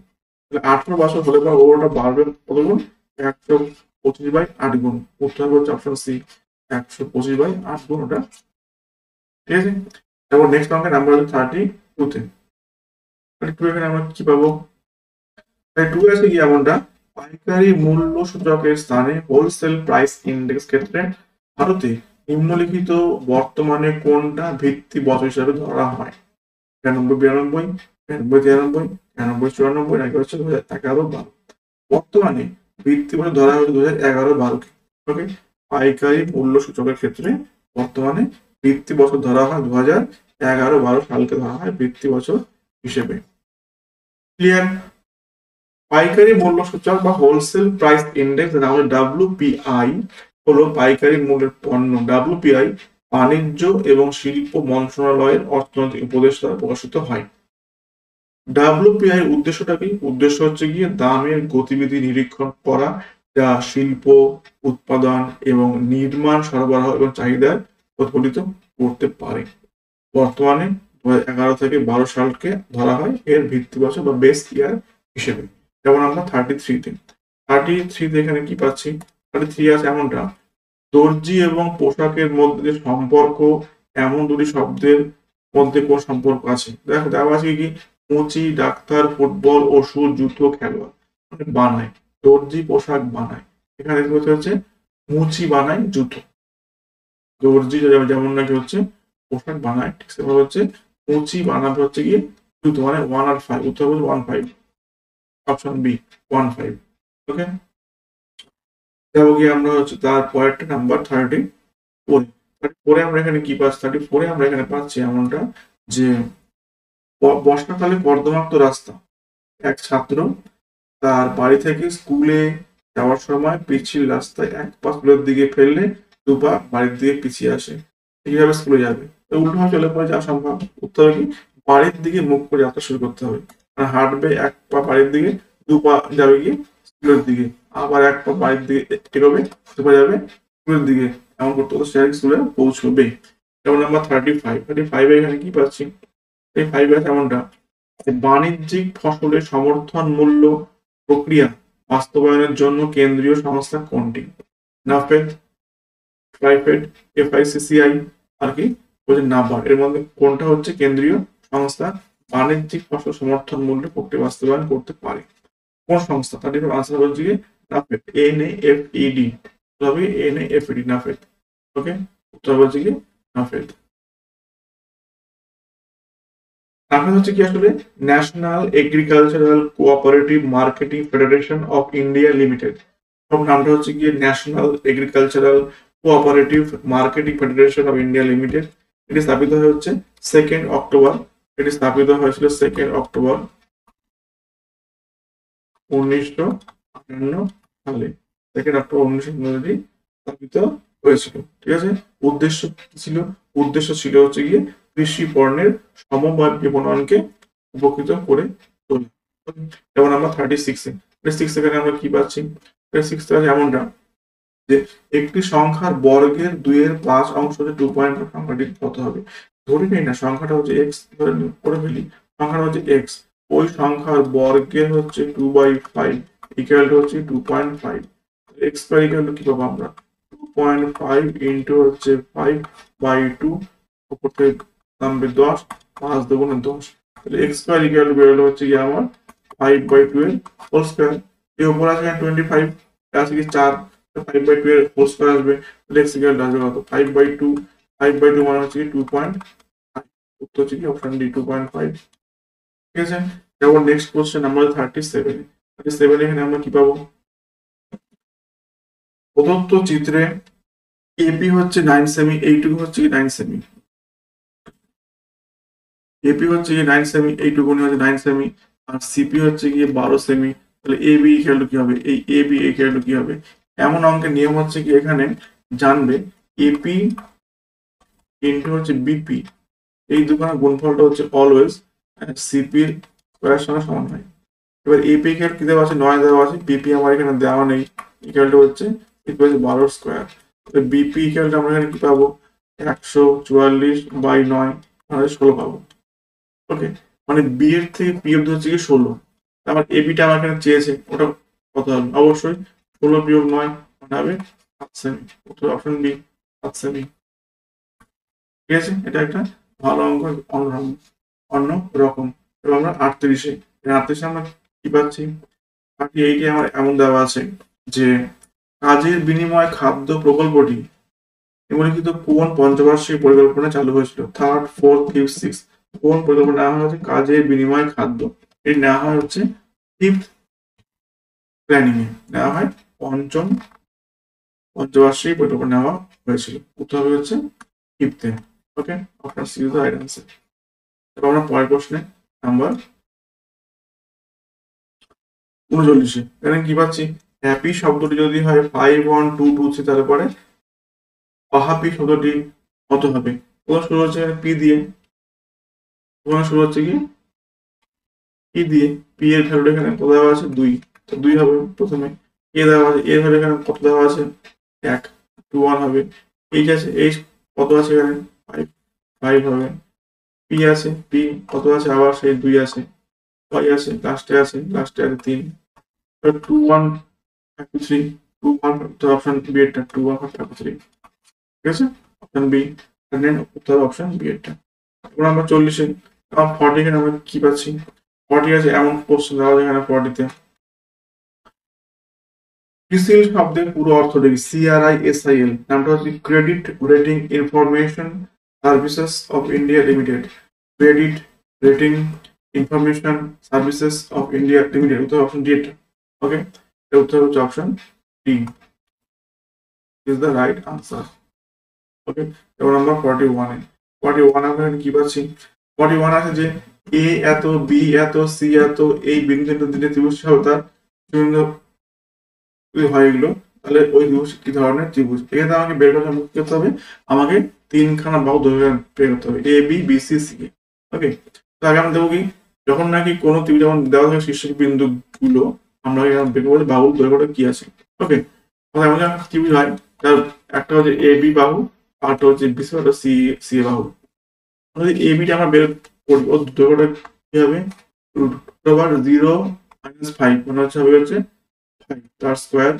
তাহলে 18 বছর হলে পর ওটা বাড়বে কত গুণ, 125/8 গুণ, উত্তর হবে হচ্ছে অপশন সি 125/8 গুণ ওটা, ঠিক আছে। তারপর নেক্সট অঙ্কের নাম্বার হচ্ছে 32 তে, 32 এখানে আমরা কি পাবো, 2 আছে কি এমনটা, পাইকারি মূল্য সূচকের স্থানে হোলসেল প্রাইস ইন্ডেক্স ক্ষেত্রে ভারতে নিম্নলিখিত বর্তমানে কোনটা ভিত্তি বছর হিসাবে ধরা হয়, 93 92 93 93 94 94 নাকি হচ্ছে 2011-12। বর্তমানে ভিত্তি বছর ধরা হয়েছে 2011-12 কে। ওকে, পাইকারি মূল্য সূচকের ক্ষেত্রে বর্তমানে ভিত্তি বছর ধরা হয় 2011-12 সালকে ধরা হয় ভিত্তি বছর হিসেবে। ক্লিয়ার, পাইকারি মূল্য সূচক বা হোলসেল প্রাইস ইন্ডেক্স যেটা আমাদের WPI হলো পাইকারি মূল্যের পণ্য, WPI বাণিজ্য এবং শিল্প মন্ত্রণালয়ের অর্থনৈতিক উপদেশ দ্বারা প্রকাশিত হয়। WPI এর উদ্দেশ্যটা কি, উদ্দেশ্য হচ্ছে গিয়ে দামের গতিবিধি নিরীক্ষণ করা, যা শিল্প উৎপাদন এবং নির্মাণ সরবরাহ এবং চাহিদার প্রতিফলিত করতে পারে। বর্তমানে 2011 থেকে 12 সালকে ধরা হয় এর ভিত্তি বছর বা বেস ইয়ার হিসেবে। যেমন আমরা 33 তে এখানে কি পাচ্ছি, 33 আছে এমনটা, দর্জি এবং পোশাকের মধ্যে যে সম্পর্ক, এমন দুটি শব্দের মধ্যে কোন সম্পর্ক আছে, দেখো দেওয়া আছে কি মুচি, ডাক্তার, ফুটবল, ওষুধ, জুতো, খেলোয়াড়, মানে বানায়, দর্জি পোশাক বানায়, এখানে বলতে হচ্ছে মুচি বানায় জুতো, দর্জি যেমন নাকি হচ্ছে পোশাক বানায়, ঠিক সেভাবে হচ্ছে মুচি বানাবে হচ্ছে গিয়ে জুতো, মানে 1 আর 5, উত্তর হবে 15, অপশন বি 15। ওকে, যাবো গিয়ে আমরা হচ্ছে তার পরেরটা নাম্বার 34 আমরা এখানে কি পাচ্ছি, 34 আমরা এখানে পাচ্ছি এমনটা, যে বর্ষাকালে কর্দমাক্ত রাস্তা, এক ছাত্র তার বাড়ি থেকে স্কুলে যাওয়ার সময় পিচ্ছিল রাস্তায় এক পা স্কুলের দিকে ফেললে দুপা বাড়ির দিকে পিছিয়ে আসে, কিভাবে স্কুলে যাবে? উল্টো ভাবে চলে পড়ে যাওয়া সম্ভব। উত্তর কি, বাড়ির দিকে মুখ করে যাত্রা শুরু করতে হবে। মানে হাঁটবে, এক পা বাড়ির দিকে, দুপা যাবে গিয়ে স্কুলের দিকে, আবার এক পা বাড়ির দিকে এগোবে, দুপা যাবে স্কুলের দিকে, এমন করতে করতে সে স্কুলে পৌঁছবে। যেমন নাম্বার 35 এখানে কি পাচ্ছি, এই 5 আছে এমনটা, বাণিজ্যিক ফসলের সমর্থন মূল্য প্রক্রিয়া বাস্তবায়নের জন্য কেন্দ্রীয় সংস্থা কোনটি? নাফেড, ট্রাইফেড, এফআইসিসিআই, আর কি বলছে নাবার্ড। এর মধ্যে কোনটা হচ্ছে কেন্দ্রীয় সংস্থা বাণিজ্যিক ফসল সমর্থন মূল্য প্রক্রিয়া বাস্তবায়ন করতে পারে? কোন সংস্থা? তার আনসার বলছে কি নাফেড, NAFED, তবে NAFED, নাফেড। ওকে, উত্তর বলছে কি নাফেড। নাফেড হচ্ছে কি আসলে national agricultural cooperative marketing federation of India limited. সব নামটা হচ্ছে কি national agricultural cooperative marketing federation of India limited. এটি স্থাপিত হচ্ছে 2 অক্টোবর। এটি স্থাপিত হয়েছিল 2 অক্টোবর 1958 সালে। 2 অক্টোবর 1958 স্থাপিত হয়েছিল। ঠিক আছে, উদ্দেশ্য কি ছিল? উদ্দেশ্য ছিল হচ্ছে গিয়ে কৃষি পণ্যের সমবায় বিপণনকে উপকৃত করে তোলা। যেমন আমরা 36 এখানে আমরা কি পাচ্ছি, 36 আছে এমনটা যে একটি সংখ্যার বর্গের 2/5 অংশ হচ্ছে 2.5, সংখ্যাটি কত হবে? ধরে নিই না সংখ্যাটা হচ্ছে এক্স, ধরে করে ফেলি সংখ্যাটা হচ্ছে এক্স, ওই সংখ্যার বর্গের হচ্ছে 2/5 ইকুয়াল টু হচ্ছে 2.5। এক্স স্কয়ার ইকুয়াল টু কি পাবো আমরা? 2.5 ইন্টু হচ্ছে 5/2, উপর থেকে নামবে 10, 5 দুগুণে 10, তাহলে এক্স স্কয়ার ইকুয়াল টু বেরোলো হচ্ছে কি আমার 5/2 এর হোল স্কয়ার। এর উপর আছে 25, আছে কি 4, 5/2 এর হোল স্কয়ার আসবে, তাহলে এক্স ইকুয়াল টু আসবে কত? 5/2, 5/2 মানে হচ্ছে কি 2.5। উত্তর হচ্ছে কি অপশন ডি, 2.5। ঠিক আছে, যেমন নেক্সট কোশ্চেন নাম্বার 37 এখানে আমরা কি পাবো? প্রদত্ত চিত্রে এপি হচ্ছে 9 সেমি, এইটুকু হচ্ছে কি 9 সেমি, এপি হচ্ছে কি 9 সেমি, এইটুকুনি হচ্ছে 9 সেমি, আর সিপি হচ্ছে গিয়ে 12 সেমি। তাহলে এবি ইকুয়াল টু কি হবে? এই এবি ইকুয়াল টু কি হবে? এমন অঙ্কের নিয়ম হচ্ছে কি এখানে জানবে এপি ইন্টু হচ্ছে বিপি, এই দুখানের গুণফলটা হচ্ছে অলওয়েজ সিপির স্কয়ারের সঙ্গে সমান হয়। এবার এপি ইকুয়াল কি দেওয়া আছে? 9 দেওয়া আছে, বিপি আমার এখানে দেওয়া নেই, ইকুয়াল টু হচ্ছে 12 স্কয়ার। বিপি ইকুয়াল টু আমরা এখানে কি পাবো? 144/9, মানে 16 পাবো। ওকে, মানে বি এর থেকে পি অব্দি হচ্ছে কি 16, আমার এবিটা আমার এখানে চেয়েছে, ওটা কত হবে? অবশ্যই 16 বিয়োগ 9 মানে হবে 7 সেমি। উত্তর অপশন বি, 7 সেমি। ঠিক আছে, এটা একটা ভালো অঙ্ক, অন্য রকম। এবার আমরা 38 আমরা কি পাচ্ছি? 38 আমার এমন দেওয়া আছে যে কাজের বিনিময়ে খাদ্য প্রকল্পটি নিম্নলিখিত কোন পঞ্চবার্ষিক পরিকল্পনা চালু হয়েছিল? 3rd, 4th, 5th, 6th, কোন পরিকল্পনা নেওয়া হয়েছে কাজের বিনিময়ে খাদ্য? এটি নেওয়া হয় হচ্ছে 5th প্ল্যানিং এ নেওয়া হয়, পঞ্চবার্ষিক পরিকল্পনা নেওয়া হয়েছিল। উত্তর হবে হচ্ছে 5th এ। Okay, option C is the right answer. এবার আমরা পরের প্রশ্নে নাম্বার 39 এখানে কি পাচ্ছি? হ্যাপি শব্দটি যদি হয় 5 1 2 2 3, তাহলে পরে অহ্যাপি শব্দটি কত হবে? প্রথম শুরু হচ্ছে পি দিয়ে, প্রথমে শুরু হচ্ছে কি পি দিয়ে, পি এর ভ্যালু এখানে কত দেওয়া আছে? 2, তো 2 হবে প্রথমে। এ দেওয়া আছে, এর ভ্যালু এখানে কত দেওয়া আছে? 1, 2 1 হবে। এইচ আছে, এইচ কত আছে এখানে? 5, 5 হবে। পি আছে, পি কত আছে? আবার সেই 2 আছে। ওয়াই আছে, লাস্টে আছে 3। 2 1 3, 2 1, তো অপশন বি এরটা 2 1 3। ঠিক আছে, অপশন বি, দেন উত্তর অপশন বি এরটা। এবার আমরা 40 40 এখানে আমরা কি পাচ্ছি? 40 আছে এমন কোশ্চেন দেওয়া আছে এখানে 40 তে। ক্রিসিল শব্দের পুরো অর্থটা কি? CRISIL নামটা হচ্ছে credit rating information services of India limited. Credit rating information services of India limited, উত্তর অপশন ডি এটা। ওকে, এর উত্তর হচ্ছে option D is the right answer. Okay, এবার আমরা 41 আমরা কি পাচ্ছি? 41 আছে যে এ এত, বি এত, সি এত, এই বিন্দু দিলে ত্রিভুজ হবে তার বিন্দু হয় এগুলো, তাহলে ওই ত্রিভুজ কি ধরনের ত্রিভুজ। এখানে আমাকে বের করতে হবে, আমাকে তিনখানা বাহু দৈর্ঘ্য বের করতে হবে, A B B C C. ওকে, তো আগে আমরা দেবো কি, যখন নাকি কোনো ত্রিভুজ যেমন দেওয়া থাকে শীর্ষক বিন্দু গুলো, আমরা বের করবো বাহুর দৈর্ঘ্যটা কি আছে। ওকে, এমন একটা ত্রিভুজ হয়, তার একটা হচ্ছে এ বি বাহু, আরেকটা হচ্ছে বিসি সি সি বাহু। যদি এ বিটা আমরা বের করি, ওর দৈর্ঘ্যটা কি হবে, রুট ওভার 0 - 5, মানে হচ্ছে 5 তার স্কোয়ার,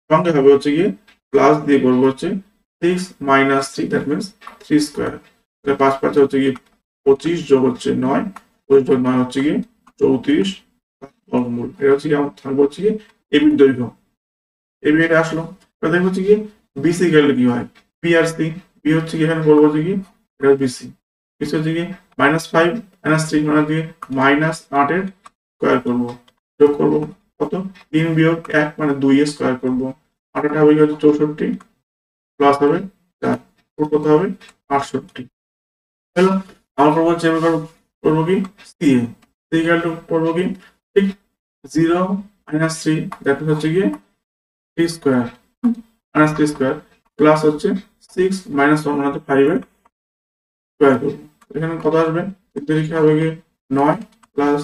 সঙ্গে হবে হচ্ছে গিয়ে প্লাস দিয়ে করবো হচ্ছে 6 - 3, দ্যাট মিনস 3 স্কোয়ার। 5 হচ্ছে গিয়ে 25, যোগ হচ্ছে 9, 25 যোগ 9 হচ্ছে গিয়ে 34 বর্গমূল। এটা হচ্ছে গিয়ে আমার থাকবে হচ্ছে গিয়ে এবির দৈর্ঘ্য। এবি এটা আসলো, এটা দেখবো হচ্ছে গিয়ে বিসি গেলে কি হয়, বি আর সি। বি হচ্ছে কি, এখানে করবো হচ্ছে কি, এটা বিসি। বিসি হচ্ছে কি -5 - 3, মানে হচ্ছে -8 স্কোয়ার করবো, যোগ করবো কত, 3 বিয়োগ 1 মানে 2 এর স্কোয়ার করবো। 8 হবে হচ্ছে 64, প্লাস হবে 4, কত হবে 68। হলো, আমার করবো হচ্ছে এবার করবো কি C A, C equal to করবো কি, ঠিক 0 - 3, দ্যাট হচ্ছে গিয়ে 3 স্কোয়ার, -3 স্কোয়ার, প্লাস হচ্ছে 6 - 1 মানে হচ্ছে 5 এর স্কোয়ার করবো। এখানে কত আসবে, এতে লিখে হবে গিয়ে 9 প্লাস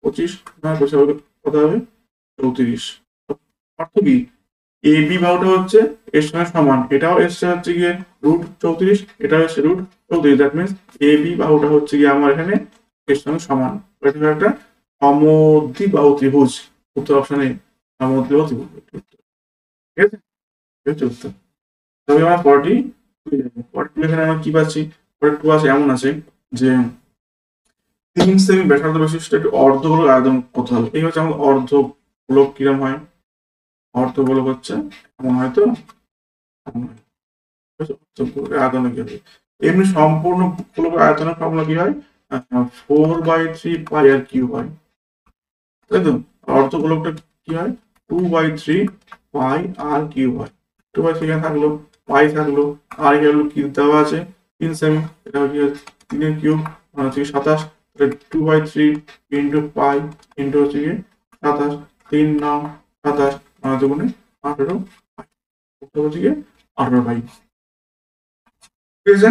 25, 9 25 হবে কত হবে 34। অর্থ কি, এ বি বাহুটা হচ্ছে এর সঙ্গে সমান, এটাও এসছে হচ্ছে গিয়ে √34, এটাও এসছে √34, দ্যাট মিনস এ বি বাহুটা হচ্ছে গিয়ে আমার এখানে এর সঙ্গে সমান। এটা হলো একটা সমদ্বিবাহু ত্রিভুজ। উত্তর অপশনে সমদ্বিবাহু ত্রিভুজ, ঠিক আছে, এই হচ্ছে উত্তর। তবে আমরা 42 এখানে আমরা কি পাচ্ছি, 42 আছে এমন আছে যে 3 সেমি ব্যাসার্ধ বিশিষ্ট একটি অর্ধগোলক আয়তন কত হবে। এই হচ্ছে আমাদের অর্ধগোলক, কিরম হয়, অর্ধগোলক হচ্ছে এমন হয়তো এমন হয়। আয়তনে কি হবে, এমনি সম্পূর্ণ গোলকের আয়তনের ফর্মুলা কি হয়, 4/3 পাই আর কিউব হয়, তাই তো। অর্ধগোলকটা কি হয়, 2/3 পাই আর কিউব হয়। 2/3 এখানে থাকলো, পাই থাকলো, আর এখানে কি দেওয়া আছে 3 সেমি, এটা কি 3 এর কিউব মানে হচ্ছে 27, 2/3 ইন্টু পাই ইন্টু হচ্ছে কি 27, 3 9 27 মানে দুগুণে 18 পাই, হচ্ছে কি 18 পাই। ঠিক আছে,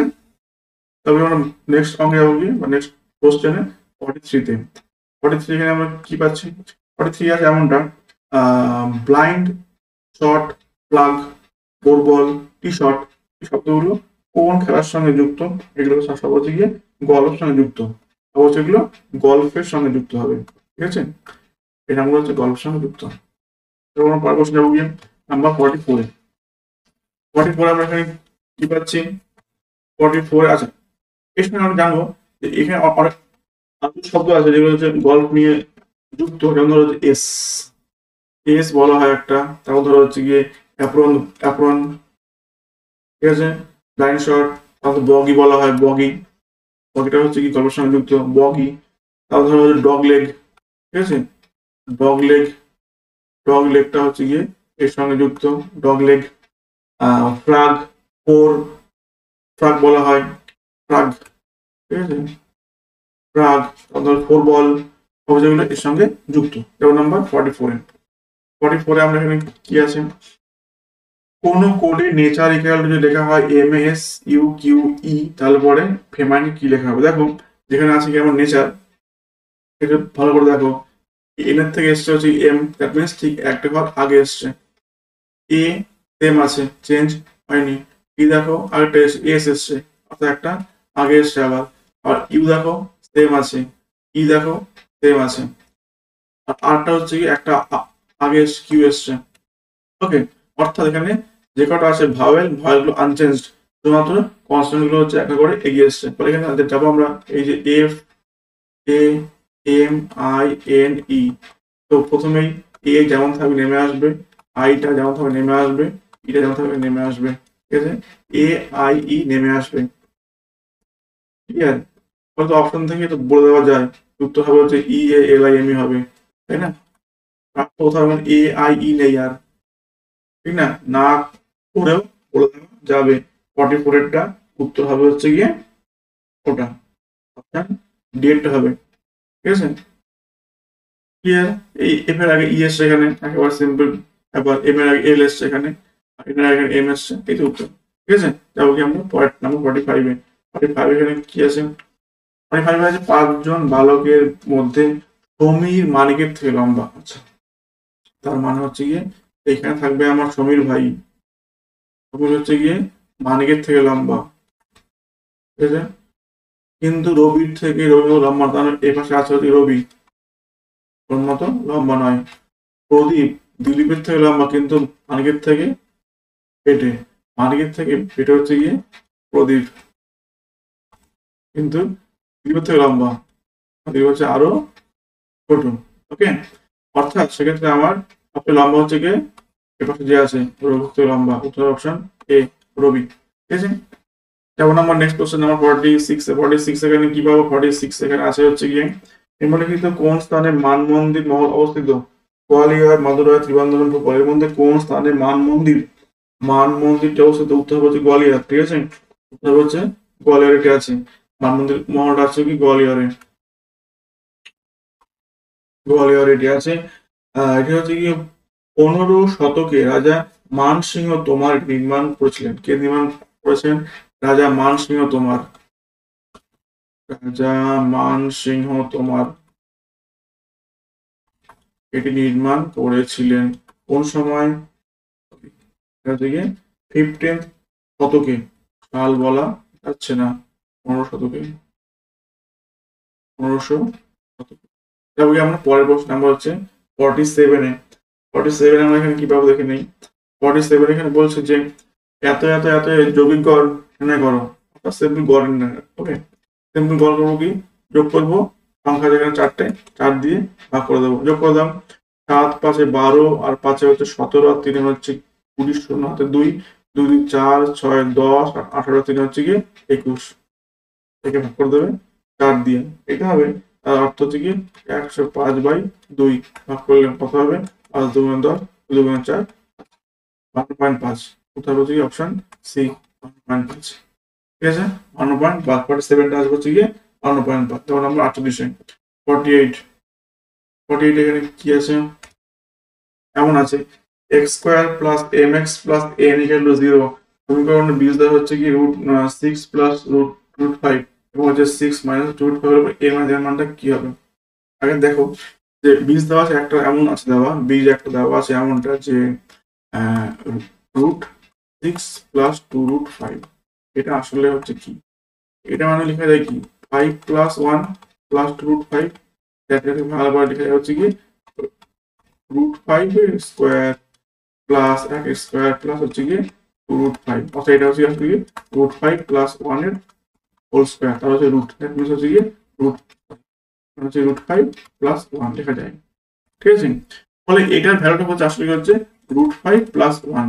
তারপরে আমরা নেক্সট অঙ্কে যাবো কি, বা নেক্সট কোশ্চেনে 43-তে। 43 এখানে আমরা কি পাচ্ছি, 43 আছে এমনটা, ব্লাইন্ড, শর্ট, প্লাগ, বোরবল, টি শর্ট, এই শব্দগুলো কোন খেলার সঙ্গে যুক্ত, এগুলো সব হচ্ছে গিয়ে গল্ফের সঙ্গে যুক্ত, অবশ্যই এগুলো গল্ফের সঙ্গে যুক্ত হবে। ঠিক আছে, এই নামগুলো হচ্ছে গল্ফের সঙ্গে যুক্ত। এবার আমরা পরের কোশ্চেন যাবো গিয়ে নাম্বার 44-এ। 44 আমরা এখানে কি পাচ্ছি, 44 আছে, এর সঙ্গে আমরা জানবো যে এখানে অনেক আরো শব্দ আছে যেগুলো হচ্ছে গল্ফ নিয়ে যুক্ত, যেমন ধরো হচ্ছে এস, এস বলা হয় একটা, তারপর ধরো হচ্ছে গিয়ে অ্যাপ্রন, অ্যাপ্রন, ঠিক আছে, ব্লাইন্ড শট, তারপর বগি বলা হয়, বগি, বগিটা হচ্ছে কি গল্পের সঙ্গে যুক্ত, বগি। তারপর ধরো হচ্ছে ডগ লেগ, ঠিক আছে, ডগ লেগ, ডগ লেগটা হচ্ছে গিয়ে এর সঙ্গে যুক্ত, ডগ লেগ। ফ্রাগ, ফোর, ফ্রাগ বলা হয়, ফ্রাগ, ঠিক আছে, ফ্রাগ, তারপর ফোর বল, যেগুলো এর সঙ্গে যুক্ত। যেমন নাম্বার 44-এ, 44-এ আমরা এখানে কি আছে, কোন কোডে নেচার ইকুয়াল টু যদি লেখা হয় MASUQE, তাহলে পরে ফেমাইনে কি লেখা হবে। দেখো যেখানে আছে কি আমার নেচার, এটা ভালো করে দেখো, এন এর থেকে এসছে হচ্ছে এম, দ্যাট মিনস ঠিক একটা ঘর আগে এসছে। এ সেম আছে, চেঞ্জ হয়নি। ই দেখো আরেকটা এস এসছে, অর্থাৎ একটা আগে এসছে আবার। আর ইউ দেখো সেম আছে, ই দেখো সেম আছে, আর আরটা হচ্ছে কি একটা আগে কিউ এসছে। ওকে, অর্থাৎ এখানে যে কটা আছে ভাওয়েল, ভাওয়েল গুলো আনচেঞ্জড, শুধুমাত্র কনস্ট্যান্ট গুলো হচ্ছে একটা করে এগিয়ে এসছে। ফলে এখানে যাবো আমরা এই যে F A M I N E, তো প্রথমেই এ যেমন থাকবে নেমে আসবে, আইটা যেমন থাকবে নেমে আসবে, ইটা যেমন থাকবে নেমে আসবে, ঠিক আছে, এ আই ই নেমে আসবে। ঠিক আছে, হয়তো অপশন থেকে তো বলে দেওয়া যায়, উত্তর হবে হচ্ছে ই এ এল আই এম ই হবে, তাই না। কোথাও এ আই ই নেই আর, ঠিক না, না করেও বলে দেওয়া যাবে। 44-এরটা উত্তর হবে হচ্ছে গিয়ে ওটা, অপশন ডি-এরটা হবে। ঠিক আছে, ক্লিয়ার, এই এফ এর আগে ই এসছে এখানে, একেবারে সিম্পল, এবার এম এর আগে এল এসছে এখানে, এর আগে এম এসছে, এই তো উত্তর। ঠিক আছে, যাবো কি আমরা পয়েন্ট নাম্বার 45-এ। 45 এখানে কি আছে? 45 আছে 5 জন বালকের মধ্যে সমীর মানিকের থেকে লম্বা। আচ্ছা, তার মানে হচ্ছে গিয়ে এখানে থাকবে আমার সমীর ভাই, সমীর হচ্ছে গিয়ে মানিকের থেকে লম্বা। ঠিক আছে, কিন্তু রবির থেকে রবি লম্বা, তার এই পাশে আছে হচ্ছে রবি, ওর মতো লম্বা নয়। প্রদীপ দিলীপের থেকে লম্বা, কিন্তু মানিকের থেকে পেটে, মানিকের থেকে পেটে হচ্ছে গিয়ে প্রদীপ, কিন্তু দিলীপের থেকে লম্বা, দিলীপ হচ্ছে আরো ছোট। ওকে, অর্থাৎ সেক্ষেত্রে আমার সবচেয়ে লম্বা হচ্ছে গিয়ে এপাশে যে আছে রবি থেকে লম্বা, উত্তর অপশন এ, রবি। ঠিক আছে, যেমন আমার নেক্সট কোশ্চেন নাম্বার 46 এখানে কি পাবো? 46 এখানে আছে হচ্ছে গিয়ে নিম্নলিখিত কোন স্থানে মান মন্দির মহল অবস্থিত? গোয়ালিয়র, মাদুরাই, ত্রিবান্ধরম, ভোপাল। এর মধ্যে কোন স্থানে মান মন্দিরটা অবস্থিত? উত্তর হচ্ছে গোয়ালিয়র। ঠিক আছে, উত্তর হচ্ছে গোয়ালিয়রে এটা আছে, মান মন্দির মহলটা আছে কি গোয়ালিয়রে, গোয়ালিয়রে এটি আছে। এটি হচ্ছে কি 15 শতকে রাজা মানসিংহ তোমার নির্মাণ করেছিলেন। কে নির্মাণ করেছেন? রাজা মানসিংহ তোমার, রাজা মানসিংহ তোমার এটি নির্মাণ করেছিলেন কোন সময়? 15th শতকে, সাল বলা যাচ্ছে না, 15 শতকে, 1500 শতকে। তারপরে আমরা পরের প্রশ্ন নাম্বার হচ্ছে 47-এ। 47 আমরা এখানে কি পাবো দেখে নেই। 47 এখানে বলছে যে এত এত এত যৌগিক গড় নির্ণয় করো, অর্থাৎ সিম্পল গড় নির্ণয়। ওকে, সিম্পল গড় করবো কি? যোগ করবো সংখ্যা যেখানে 4টে, 4 দিয়ে ভাগ করে দেবো, যোগ করে দাও। 7 5 12 আর 5 হচ্ছে 17 আর 3 হচ্ছে 20, 0 হাতে 2, 2 2 4 6 10 আর 18, 3 হচ্ছে গিয়ে 21, একে ভাগ করে দেবে 4 দিয়ে, এটা হবে। তার অর্থ হচ্ছে কি 105/2 ভাগ করলে কত হবে? 5 2 10, 2 4 1.5। কোথায় হচ্ছে কি অপশন সি, 1.5। ঠিক আছে, 1.5, 47টা আসবে হচ্ছে গিয়ে 1.5। তখন আমরা 48-এ 48 এখানে কি আছে? এমন আছে x² plus mx plus n equal to 0। সমীকরণ বীজ দেওয়া হচ্ছে কি √6 প্লাস √5 এবং হচ্ছে 6 মাইনাস √5 হলে এর মানে এর মানটা কি হবে? আগে দেখো যে বীজ দেওয়া আছে একটা, এমন আছে দেওয়া বীজ একটা দেওয়া আছে এমনটা যে √6 প্লাস 2√5, এটা আসলে হচ্ছে কি? এটা মানে লেখা যায় কি 5 প্লাস 1 প্লাস 2√5, এটাকে ভালো করে লেখা যায় হচ্ছে কি √5 এর স্কোয়ার প্লাস 1 স্কোয়ার প্লাস হচ্ছে গিয়ে 2√5, অর্থাৎ এটা হচ্ছে আসলে কি √5 প্লাস 1 এর হোল স্কোয়ার, তার হচ্ছে রুট, দ্যাট মিনস হচ্ছে গিয়ে রুট হচ্ছে √5 প্লাস 1 লেখা যায়। ঠিক আছে, ফলে এটার ভ্যালুটা হচ্ছে আসলে হচ্ছে √5 প্লাস 1।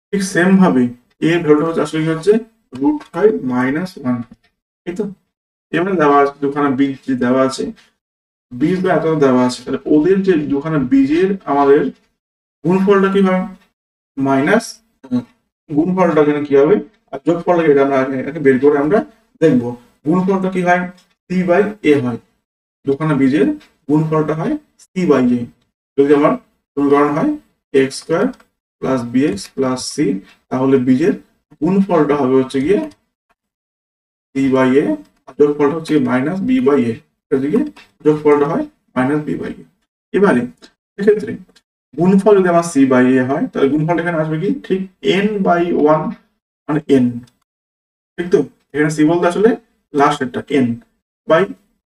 ঠিক সেম ভাবে এর ভ্যালুটা হচ্ছে আসলে হচ্ছে √5 মাইনাস 1। এই তো এবারে দেওয়া আছে দুখানা বীজ যে দেওয়া আছে, বীজ বা এত দেওয়া আছে, তাহলে ওদের যে দুখানা বীজের আমাদের গুণফলটা কি হয়? মাইনাস গুণফলটা এখানে কি হবে, আর যোগফলটা এটা আমরা এটাকে বের করে আমরা দেখবো। গুণফলটা কি হয়? c/a হয়, দুখানা বীজের গুণফলটা হয় c/a। যদি আমার সমীকরণ হয় x² plus bx plus c, তাহলে বীজের গুণফলটা হবে হচ্ছে গিয়ে c/a, আর যোগফলটা হচ্ছে মাইনাস b/a, এদিকে যোগফলটা হয় মাইনাস b/a। এবারে এক্ষেত্রে গুণফল যদি আমার c/a হয়, তাহলে গুণফল এখানে আসবে কি ঠিক n/1, মানে n। ঠিক তো, এখানে c বলতে আসলে লাস্ট একটা n বাই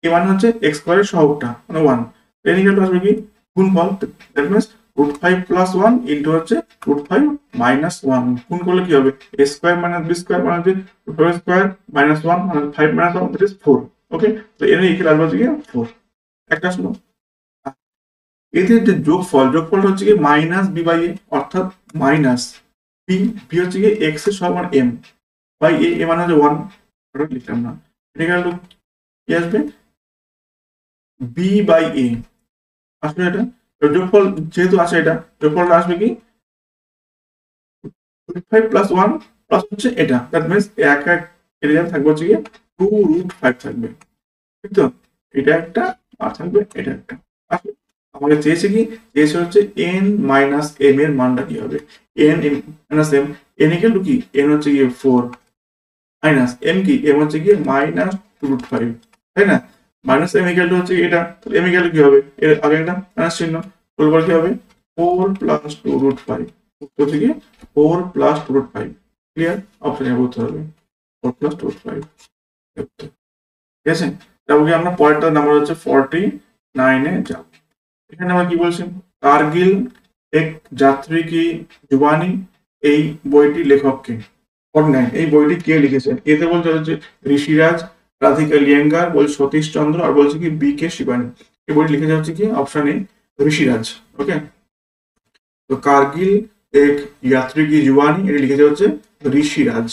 a, মানে হচ্ছে x² এর সহগটা মানে 1। n ইকুয়াল আসবে কি গুণফল, দ্যাট মিন্স √5 প্লাস 1 ইনটু হচ্ছে √5 মাইনাস 1, গুণ করলে কি হবে a² মাইনাস b² মানে হচ্ছে √5² মাইনাস 1 মানে 5 মাইনাস 1 দ্যাট ইজ 4। ওকে, তো এর ইকুয়াল আসবে হচ্ছে 4। একটা আসলো এদের যে যোগফলটা হচ্ছে কি মাইনাস b/a, অর্থাৎ মাইনাস b হচ্ছে কি x এর সমান m বাই a মানে হচ্ছে 1, ওটা লিখলাম না। এটা গেল কি আসবে b/a আসলে এটা যোগফল যেহেতু আছে, এটা যোগফলটা আসবে কি √5 প্লাস 1 প্লাস হচ্ছে এটা, দ্যাট মিন্স এক এরিয়া থাকবে হচ্ছে কি 2√5 থাকবে। ঠিক তো, এটা একটা আর থাকবে এটা একটা, আসলে আমাকে চেয়েছে কি, চেয়েছে হচ্ছে n মাইনাস m এর মানটা কি হবে, n minus m, n equal to কি, n হচ্ছে গিয়ে 4 মাইনাস m কি, m হচ্ছে গিয়ে মাইনাস √5, তাই না? মাইনাস m ইকুয়াল টু হচ্ছে এটা, তাহলে m ইকুয়াল টু কি হবে, এর আগে একটা মাইনাস চিহ্ন, বলবার কি হবে 4 প্লাস 2√5, হচ্ছে কি 4 প্লাস 2√5, ক্লিয়ার? অপশনে বলতে হবে 4 প্লাস 2√5, ঠিক আছে? তারপর কি আমরা পরেরটা নাম্বার হচ্ছে 49 এ যাব। এখানে আমরা কি বলছি, কার্গিল এক যাত্রী কি জুবানি, এই বইটি লেখককে, 49 এই বইটি কে লিখেছেন, এতে বলতে হচ্ছে ঋষিরাজ, রাধিকা লিয়েঙ্গার, বলছে সতীশ চন্দ্র, আর বলছে কি বি কে শিবানী। এই বইটি লিখেছে হচ্ছে কি অপশন এ ঋষিরাজ। ওকে, তো কার্গিল এক যাত্রী কি জুবানি এটি লিখেছে হচ্ছে ঋষিরাজ,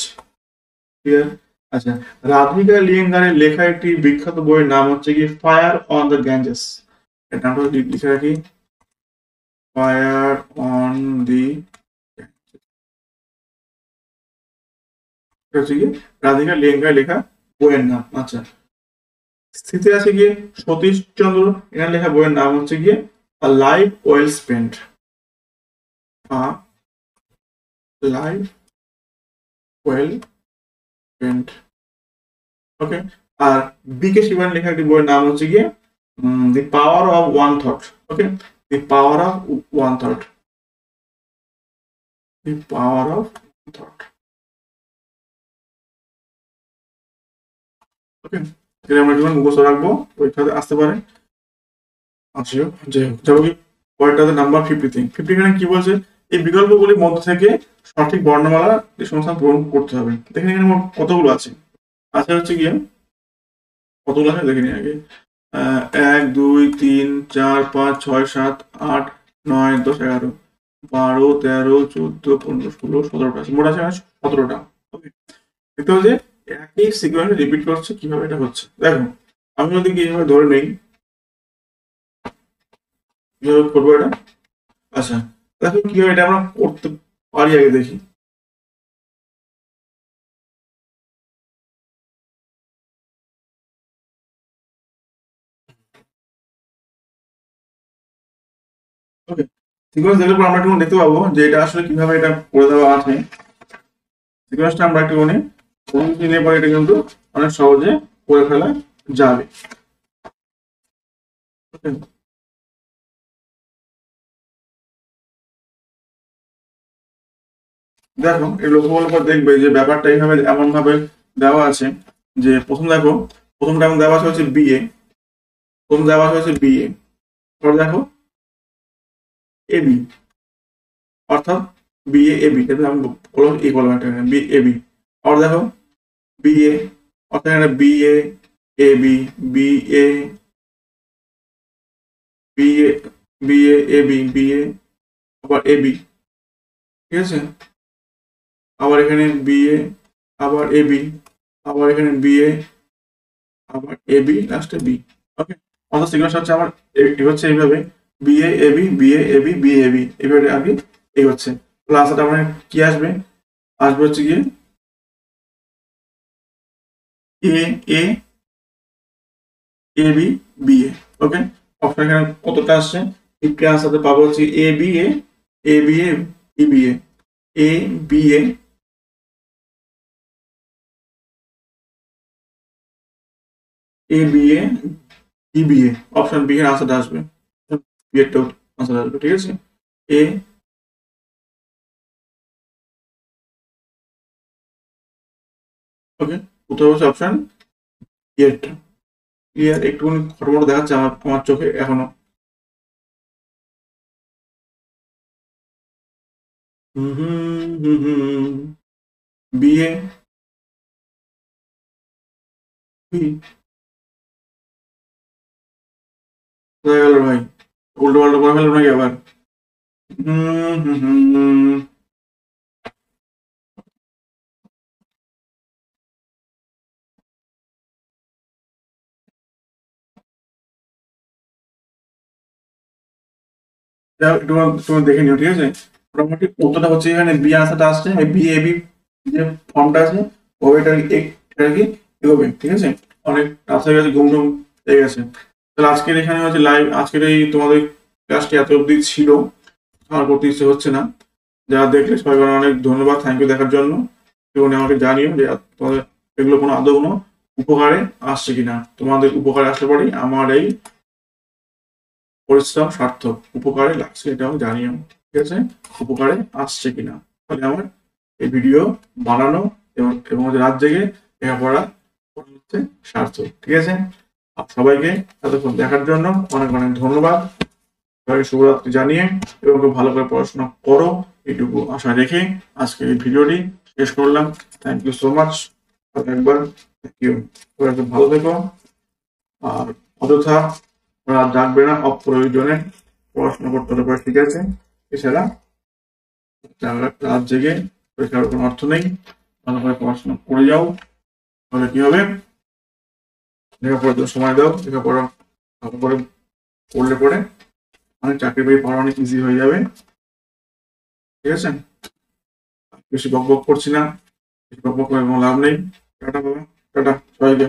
ক্লিয়ার? আচ্ছা, রাধিকা লিয়েঙ্গারের লেখা একটি বিখ্যাত বইয়ের নাম হচ্ছে কি ফায়ার অন দ্য গ্যাঞ্জেস, এর নামটা লিখে রাখি, ফায়ার অন দি, হচ্ছে কি রাধিকা লিয়েঙ্গার লেখা বইয়ের নাম। আচ্ছা, স্থিতি আছে গিয়ে সতীশ চন্দ্র, এনার লেখা বইয়ের নাম হচ্ছে গিয়ে a life well spent, a life well spent. Okay, আর বি কে শিবানী লেখা একটি বইয়ের নাম হচ্ছে গিয়ে the power of one thought. Okay, the power of one thought, the power of thought. Okay, এটা আমরা একটু মুখস্থ রাখবো, পরীক্ষাতে আসতে পারে। আচ্ছা, যাই হোক, যাবো কি পরেরটাতে নাম্বার 53। 50 এখানে কি বলছে, এই বিকল্পগুলির মধ্য থেকে সঠিক বর্ণমালা সংস্থান পূরণ করতে হবে। দেখেন এখানে মোট কতগুলো আছে, আছে হচ্ছে গিয়ে কতগুলো আছে দেখে নিই আগে, 1 2 3 4 5 6 7 8 9 10 11 12 13 14 15 16 17টা আছে, মোট আছে 17টা। ওকে, দেখতে হচ্ছে একই সিকোয়েন্সে রিপিট করছে, কিভাবে এটা হচ্ছে দেখো, আমি যদি কি এইভাবে ধরে নেই, কিভাবে করবো এটা। আচ্ছা, দেখো কিভাবে এটা আমরা করতে পারি আগে দেখি। ওকে, সিকোয়েন্স দেখলে পর আমরা একটু দেখতে পাবো যে এটা আসলে কিভাবে এটা করে দেওয়া আছে। সিকোয়েন্সটা আমরা একটু নিলে পরে এটা কিন্তু অনেক সহজে করে ফেলা যাবে। ওকে, দেখো এই লক্ষ্য করলে পর দেখবে যে ব্যাপারটা এইভাবে এমন ভাবে দেওয়া আছে যে প্রথম দেখো, প্রথমটা এমন দেওয়া আছে হচ্ছে বিএ, প্রথম দেওয়া আছে হচ্ছে বিএ, পরে দেখো এবি, অর্থাৎ বিএ এবি, এটা আমি বললাম ই বললাম একটা বি এবি, আর দেখো বিএ, অর্থাৎ এখানে BA AB, BA BA BA AB, BA আবার এবি, ঠিক আছে? আবার এখানে বিএ, আবার এবি, আবার এখানে বিএ, আবার এবি, লাস্টে বি। ওকে, অর্থাৎ সিকোয়েন্স হচ্ছে আমার হচ্ছে এইভাবে BA AB, BA AB, BA AB, এইভাবে আগে এই হচ্ছে, লাস্টে আমার কি আসবে, আসবে হচ্ছে গিয়ে এ এ A B B A. Okay, option এখানে কতটা আসছে, একটি আনসারতে পাবো হচ্ছে A B A, A B A, E B A, A B A, A B A, E B A, option B এর আনসারটা আসবে, বি এরটাও আনসার আসবে, ঠিক আছে? এ, ওকে, উত্তর হচ্ছে অপশন বি এরটা। ক্লিয়ার? একটুখানি খটমটো দেখাচ্ছে আমার আমার চোখে এখনো। হুম হুম হুম হুম, বি এ বি, কোথায় গেল ভাই, উল্টো পাল্টা করে ফেলবো নাকি আবার? হুম হুম হুম, একটু তুমি দেখে নিও, ঠিক আছে? মোটামুটি উত্তরটা হচ্ছে এখানে বি আনসারটা আসছে, বি এ বি যে ফর্মটা আছে ওইটা এটা কি এগোবে, ঠিক আছে? অনেক রাত হয়ে গেছে, ঘুম টুম লেগে গেছে। তাহলে আজকের এখানে হচ্ছে লাইভ, আজকের এই তোমাদের ক্লাসটি এত অবধি ছিল, আমার করতে ইচ্ছে হচ্ছে না। যারা দেখলে সবাইকে অনেক ধন্যবাদ, থ্যাংক ইউ দেখার জন্য। এবং আমাকে জানিও যে তোমাদের এগুলো কোনো আদৌ কোনো উপকারে আসছে কিনা। তোমাদের উপকারে আসলে পরেই আমার এই পরিশ্রম সার্থক, উপকারে লাগছে এটাও জানিও, ঠিক আছে, উপকারে আসছে কিনা। তাহলে আমার এই ভিডিও বানানো এবং রাত জেগে লেখাপড়া হচ্ছে সার্থক, ঠিক আছে। সবাইকে এতক্ষণ দেখার জন্য অনেক অনেক ধন্যবাদ। সবাইকে শুভরাত্রি জানিয়ে এবং খুব ভালো করে পড়াশোনা করো এইটুকু আশা রেখে আজকে এই ভিডিওটি শেষ করলাম। Thank you so much. একবার থ্যাংক ইউ। সবাই ভালো থেকো আর অযথা রাত জাগবে না, অপ্রয়োজনে পড়াশোনা করতে হবে, ঠিক আছে। এছাড়া রাত জেগে পরীক্ষার কোনো অর্থ নেই। ভালো করে পড়াশোনা করে যাও, তাহলে কি হবে, লেখাপড়ার জন্য সময় দাও, লেখাপড়া ভালো করে পড়লে পরে অনেক চাকরি বাকরি পড়া অনেক ইজি হয়ে যাবে, ঠিক আছে। বেশি বক বক করছি না, বেশি বক বক করে কোনো লাভ নেই। টাটা বাবা, টাটা সবাইকে।